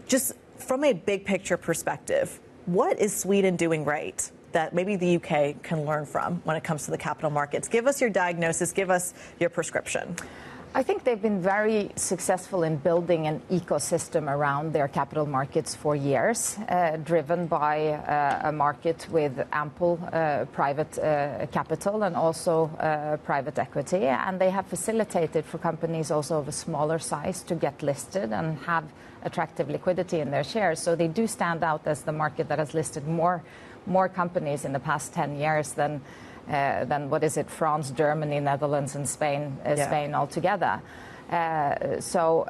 Just from a big picture perspective, what is Sweden doing right that maybe the UK can learn from when it comes to the capital markets? Give us your diagnosis, give us your prescription. I think they've been very successful in building an ecosystem around their capital markets for years, driven by a market with ample private capital and also private equity. And they have facilitated for companies also of a smaller size to get listed and have attractive liquidity in their shares. So they do stand out as the market that has listed more companies in the past 10 years than what is it, France, Germany, Netherlands and Spain altogether. So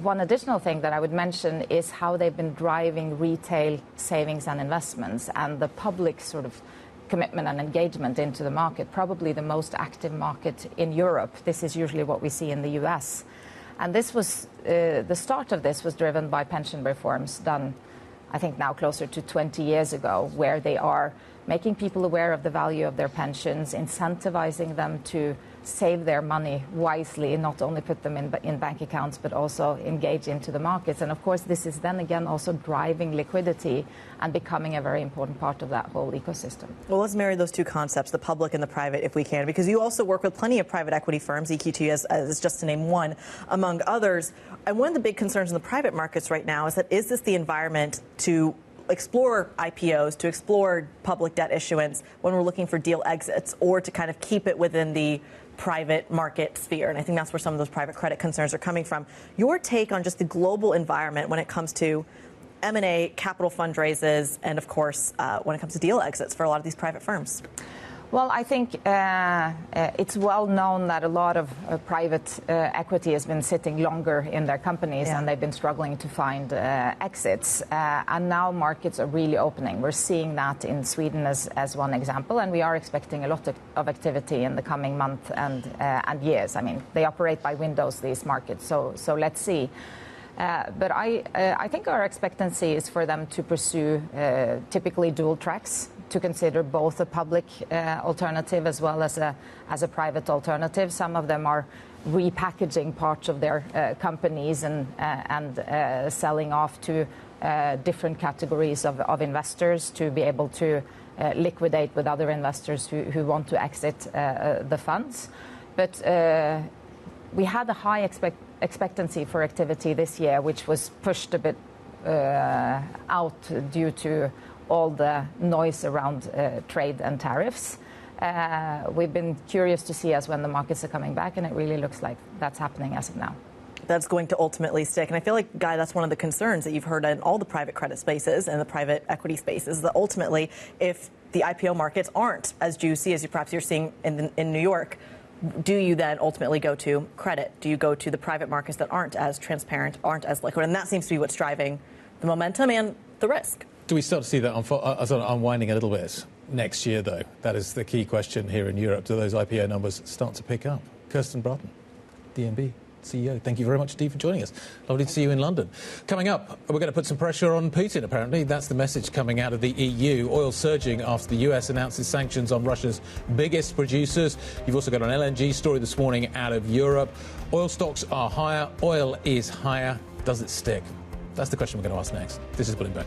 one additional thing that I would mention is how they've been driving retail savings and investments and the public sort of commitment and engagement into the market, probably the most active market in Europe. This is usually what we see in the US. And this was the start of this was driven by pension reforms done, I think now closer to 20 years ago, where they are making people aware of the value of their pensions, incentivizing them to save their money wisely, not only put them in bank accounts, but also engage into the markets. And of course, this is then again also driving liquidity and becoming a very important part of that whole ecosystem. Well, let's marry those two concepts, the public and the private, if we can, because you also work with plenty of private equity firms, EQT as just to name one, among others. And one of the big concerns in the private markets right now is this the environment to explore IPOs, to explore public debt issuance when we're looking for deal exits, or to kind of keep it within the private market sphere? And I think that's where some of those private credit concerns are coming from. Your take on just the global environment when it comes to M&A, capital fundraisers, and of course, when it comes to deal exits for a lot of these private firms? Well, I think it's well known that a lot of private equity has been sitting longer in their companies, and they've been struggling to find exits. And now markets are really opening. We're seeing that in Sweden as one example, and we are expecting a lot of activity in the coming month and years. I mean, they operate by windows, these markets, so let's see. But I think our expectancy is for them to pursue typically dual tracks, to consider both a public alternative as well as a private alternative. Some of them are repackaging parts of their companies and selling off to different categories of investors to be able to liquidate with other investors who want to exit the funds. But we had a high expectancy for activity this year, which was pushed a bit out due to all the noise around trade and tariffs. We've been curious to see as when the markets are coming back, and it really looks like that's happening as of now. That's going to ultimately stick. And I feel like, Guy, that's one of the concerns that you've heard in all the private credit spaces and the private equity spaces, that ultimately, if the IPO markets aren't as juicy as perhaps you're seeing in New York, do you then ultimately go to credit? Do you go to the private markets that aren't as transparent, aren't as liquid? And that seems to be what's driving the momentum and the risk. Do we start to see that sort of unwinding a little bit next year, though? That is the key question here in Europe. Do those IPO numbers start to pick up? Kjerstin Braathen, DNB CEO. Thank you very much indeed for joining us. Lovely to see you in London. Coming up, we're going to put some pressure on Putin, apparently. That's the message coming out of the EU. Oil surging after the US announces sanctions on Russia's biggest producers. You've also got an LNG story this morning out of Europe. Oil stocks are higher. Oil is higher. Does it stick? That's the question we're going to ask next. This is Bloomberg.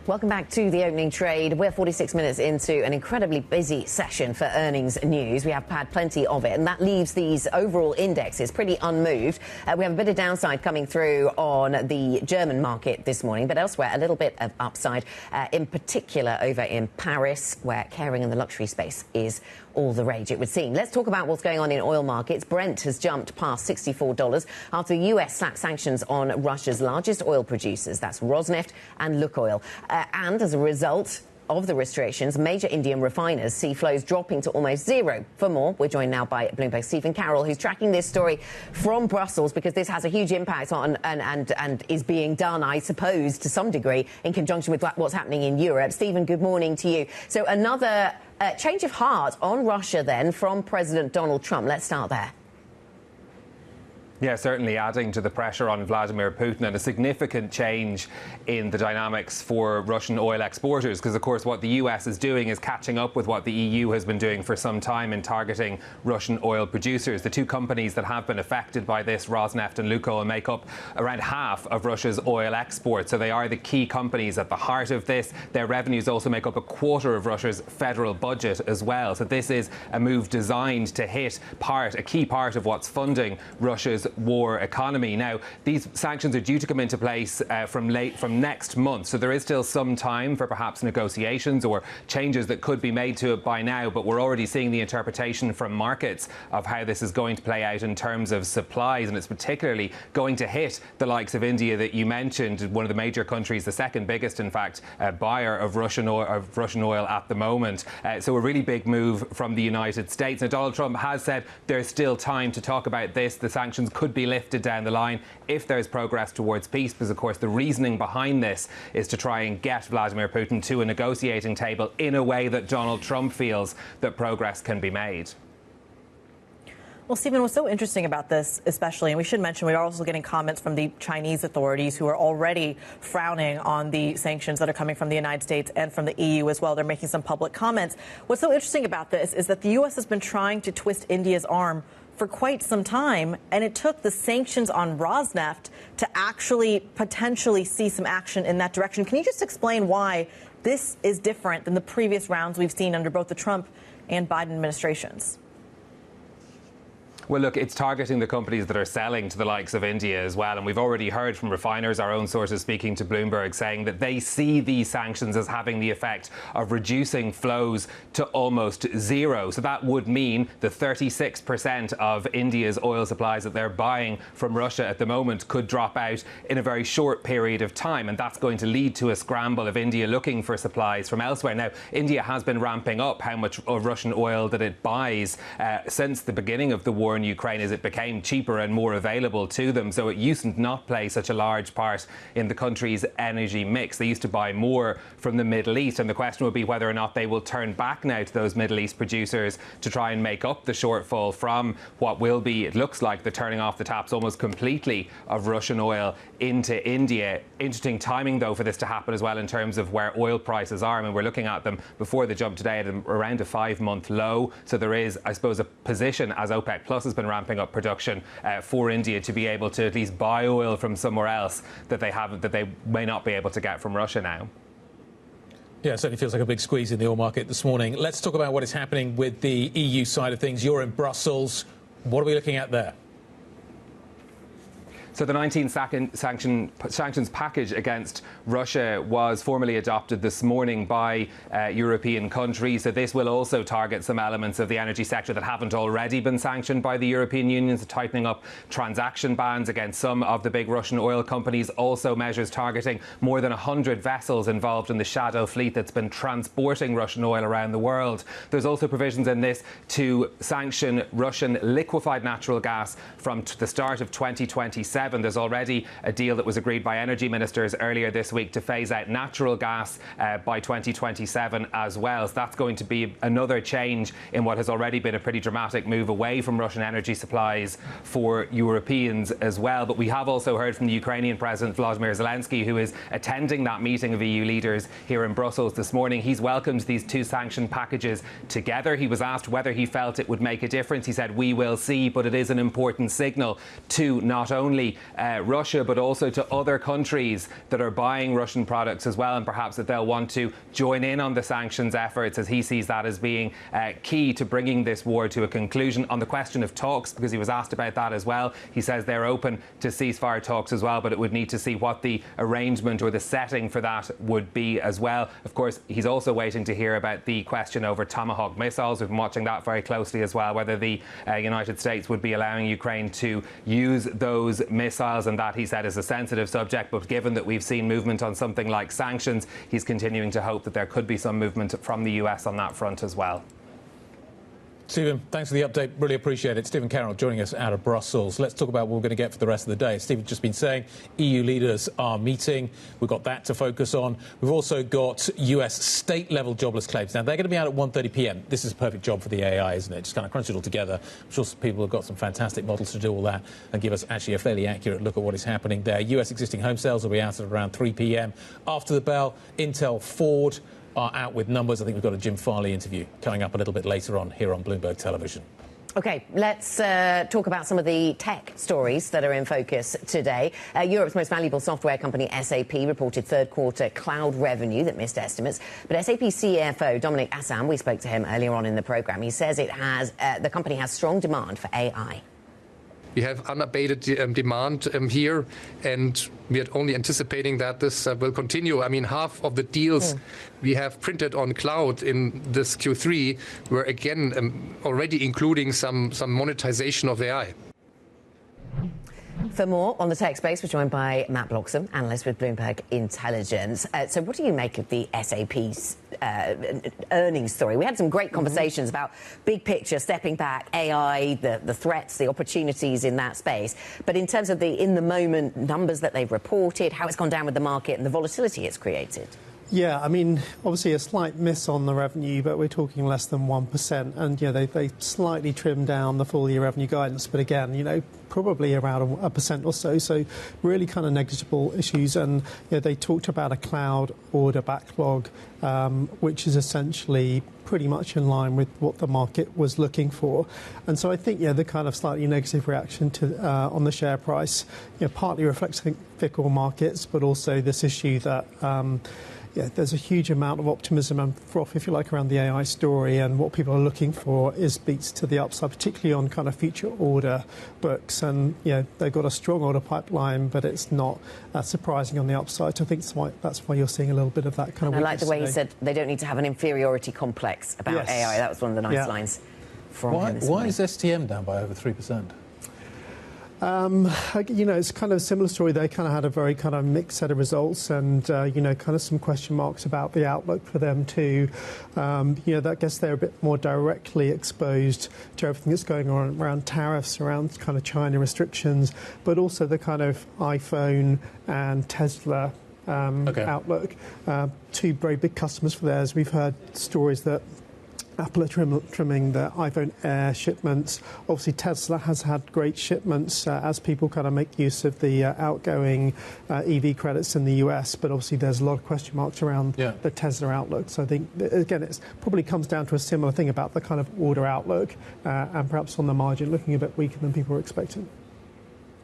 Welcome back to the opening trade. We're 46 minutes into an incredibly busy session for earnings news. We have had plenty of it, and that leaves these overall indexes pretty unmoved. We have a bit of downside coming through on the German market this morning, but elsewhere a little bit of upside, in particular over in Paris, where Kering and the luxury space is all the rage, it would seem. Let's talk about what's going on in oil markets. Brent has jumped past $64 after the US slapped sanctions on Russia's largest oil producers. That's Rosneft and Lukoil. And as a result of the restrictions, major Indian refiners see flows dropping to almost zero. For more, we're joined now by Bloomberg's Stephen Carroll, who's tracking this story from Brussels, because this has a huge impact on and is being done, I suppose, to some degree in conjunction with what's happening in Europe. Stephen, good morning to you. So another change of heart on Russia then from President Donald Trump. Let's start there. Yeah, certainly adding to the pressure on Vladimir Putin, and a significant change in the dynamics for Russian oil exporters, because, of course, what the US is doing is catching up with what the EU has been doing for some time in targeting Russian oil producers. The two companies that have been affected by this, Rosneft and Lukoil, make up around half of Russia's oil exports. So they are the key companies at the heart of this. Their revenues also make up a quarter of Russia's federal budget as well. So this is a move designed to hit a key part of what's funding Russia's war economy. Now, these sanctions are due to come into place from next month, so there is still some time for perhaps negotiations or changes that could be made to it by now, but we're already seeing the interpretation from markets of how this is going to play out in terms of supplies, and it's particularly going to hit the likes of India that you mentioned, one of the major countries, the second biggest, in fact, buyer of Russian oil at the moment. So a really big move from the United States. Now, Donald Trump has said there's still time to talk about this. The sanctions could be lifted down the line if there's progress towards peace, because, of course, the reasoning behind this is to try and get Vladimir Putin to a negotiating table in a way that Donald Trump feels that progress can be made. Well, Stephen, what's so interesting about this, especially, and we should mention, we are also getting comments from the Chinese authorities who are already frowning on the sanctions that are coming from the United States and from the EU as well. They're making some public comments. What's so interesting about this is that the U.S. has been trying to twist India's arm for quite some time, and it took the sanctions on Rosneft to actually potentially see some action in that direction. Can you just explain why this is different than the previous rounds we've seen under both the Trump and Biden administrations? Well, look, it's targeting the companies that are selling to the likes of India as well. And we've already heard from refiners, our own sources speaking to Bloomberg, saying that they see these sanctions as having the effect of reducing flows to almost zero. So that would mean the 36% of India's oil supplies that they're buying from Russia at the moment could drop out in a very short period of time. And that's going to lead to a scramble of India looking for supplies from elsewhere. Now, India has been ramping up how much of Russian oil that it buys since the beginning of the war in Ukraine, as it became cheaper and more available to them. So it used to not play such a large part in the country's energy mix. They used to buy more from the Middle East, and the question will be whether or not they will turn back now to those Middle East producers to try and make up the shortfall from what will be, it looks like, the turning off the taps almost completely of Russian oil into India. Interesting timing, though, for this to happen as well in terms of where oil prices are. I mean, we're looking at them before the jump today at around a 5-month low. So there is, I suppose, a position as OPEC Plus has been ramping up production for India to be able to at least buy oil from somewhere else that they may not be able to get from Russia now. Yeah, it certainly feels like a big squeeze in the oil market this morning. Let's talk about what is happening with the EU side of things. You're in Brussels. What are we looking at there? So the 19 sanctions package against Russia was formally adopted this morning by European countries. So this will also target some elements of the energy sector that haven't already been sanctioned by the European Union, so tightening up transaction bans against some of the big Russian oil companies. Also measures targeting more than 100 vessels involved in the shadow fleet that's been transporting Russian oil around the world. There's also provisions in this to sanction Russian liquefied natural gas from the start of 2027. There's already a deal that was agreed by energy ministers earlier this week to phase out natural gas by 2027 as well. So that's going to be another change in what has already been a pretty dramatic move away from Russian energy supplies for Europeans as well. But we have also heard from the Ukrainian President Volodymyr Zelensky, who is attending that meeting of EU leaders here in Brussels this morning. He's welcomed these two sanction packages together. He was asked whether he felt it would make a difference. He said, "We will see, but it is an important signal to not only Russia, but also to other countries that are buying Russian products as well, and perhaps that they'll want to join in on the sanctions efforts, as he sees that as being key to bringing this war to a conclusion." On the question of talks, because he was asked about that as well, he says they're open to ceasefire talks as well, but it would need to see what the arrangement or the setting for that would be as well. Of course, he's also waiting to hear about the question over Tomahawk missiles. We've been watching that very closely as well, whether the United States would be allowing Ukraine to use those missiles, and that, he said, is a sensitive subject. But given that we've seen movement on something like sanctions, he's continuing to hope that there could be some movement from the US on that front as well. Stephen, thanks for the update. Really appreciate it. Stephen Carroll joining us out of Brussels. Let's talk about what we're going to get for the rest of the day. Stephen's just been saying EU leaders are meeting. We've got that to focus on. We've also got US state-level jobless claims. Now, they're going to be out at 1:30 p.m. This is a perfect job for the AI, isn't it? Just kind of crunch it all together. I'm sure people have got some fantastic models to do all that and give us actually a fairly accurate look at what is happening there. US existing home sales will be out at around 3 p.m. After the bell, Intel, Ford are out with numbers. I think we've got a Jim Farley interview coming up a little bit later on here on Bloomberg Television. OK, let's talk about some of the tech stories that are in focus today. Europe's most valuable software company, SAP, reported third-quarter cloud revenue that missed estimates. But SAP CFO Dominik Asam, we spoke to him earlier on in the programme, he says the company has strong demand for AI. We have unabated demand here, and we are only anticipating that this will continue. I mean, half of the deals we have printed on cloud in this Q3 were, again, already including some monetization of AI. For more on the tech space, we're joined by Matt Bloxham, analyst with Bloomberg Intelligence. So what do you make of the SAP's earnings story? We had some great conversations about big picture, stepping back, AI, the threats, the opportunities in that space. But in terms of the in-the-moment numbers that they've reported, how it's gone down with the market and the volatility it's created. Yeah, I mean, obviously a slight miss on the revenue, but we're talking less than 1%. And, yeah, they slightly trimmed down the full-year revenue guidance. But again, probably around 1% or so. So really kind of negligible issues. And they talked about a cloud order backlog, which is essentially pretty much in line with what the market was looking for. And so I think, the kind of slightly negative reaction to on the share price, partly reflects fickle markets, but also this issue that there's a huge amount of optimism and froth, if you like, around the AI story, and what people are looking for is beats to the upside, particularly on kind of future order books. And they've got a strong order pipeline, but it's not surprising on the upside. So I think that's why you're seeing a little bit of that kind of. I like the way you said they don't need to have an inferiority complex about AI. That was one of the nice lines from him this morning. Why is STM down by over 3%? It's kind of a similar story. They kind of had a very kind of mixed set of results, and kind of some question marks about the outlook for them too. I guess they're a bit more directly exposed to everything that's going on around tariffs, around kind of China restrictions, but also the kind of iPhone and Tesla outlook. Two very big customers for theirs. We've heard stories that Apple are trimming the iPhone Air shipments. Obviously, Tesla has had great shipments as people kind of make use of the outgoing EV credits in the US. But obviously, there's a lot of question marks around the Tesla outlook. So I think, again, it probably comes down to a similar thing about the kind of order outlook and perhaps on the margin looking a bit weaker than people were expecting.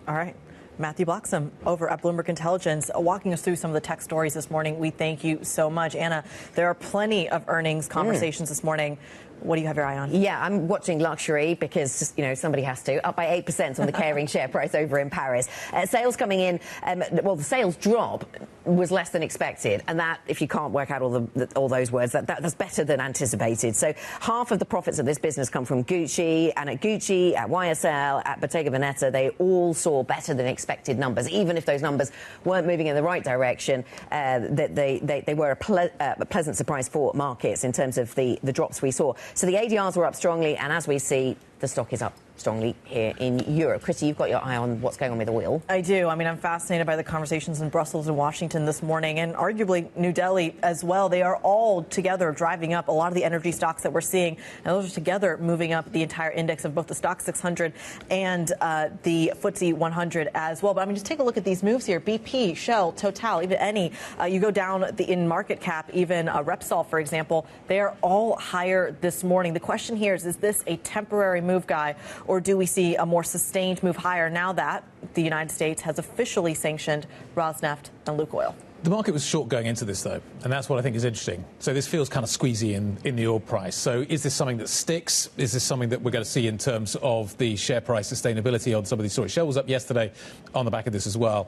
All right. Matthew Bloxham over at Bloomberg Intelligence walking us through some of the tech stories this morning. We thank you so much. Anna, there are plenty of earnings conversations this morning. What do you have your eye on? Yeah, I'm watching luxury because, somebody has to. Up by 8% on the Kering share price over in Paris. Sales coming in, the sales drop was less than expected. And that, if you can't work out all those words, that's better than anticipated. So half of the profits of this business come from Gucci. And at Gucci, at YSL, at Bottega Veneta, they all saw better than expected numbers. Even if those numbers weren't moving in the right direction, they were a pleasant surprise for markets in terms of the drops we saw. So the ADRs were up strongly, and as we see, the stock is up strongly here in Europe. Kriti, you've got your eye on what's going on with oil. I do. I mean, I'm fascinated by the conversations in Brussels and Washington this morning, and arguably New Delhi as well. They are all together driving up a lot of the energy stocks that we're seeing, and those are together moving up the entire index of both the Stock 600 and the FTSE 100 as well. But I mean, just take a look at these moves here. BP, Shell, Total, even Eni. You go down in market cap, even Repsol, for example, they are all higher this morning. The question here is this a temporary move, Guy, or do we see a more sustained move higher now that the United States has officially sanctioned Rosneft and Lukoil? The market was short going into this, though, and that's what I think is interesting. So this feels kind of squeezy in the oil price. So is this something that sticks? Is this something that we're going to see in terms of the share price sustainability on some of these stories? Shell was up yesterday on the back of this as well.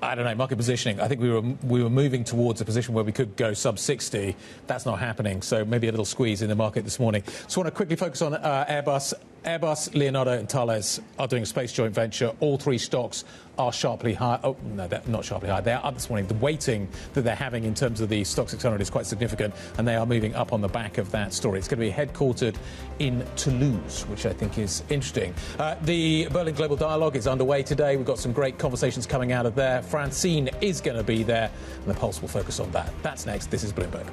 I don't know, market positioning. I think we were moving towards a position where we could go sub 60. That's not happening, so maybe a little squeeze in the market this morning. Just want to quickly focus on Airbus. Airbus, Leonardo and Thales are doing a space joint venture. All three stocks are sharply high. Oh, no, they're not sharply high. They're up this morning. The weighting that they're having in terms of the Stock 600 is quite significant, and they are moving up on the back of that story. It's going to be headquartered in Toulouse, which I think is interesting. The Berlin Global Dialogue is underway today. We've got some great conversations coming out of there. Francine is going to be there, and the Pulse will focus on that. That's next. This is Bloomberg.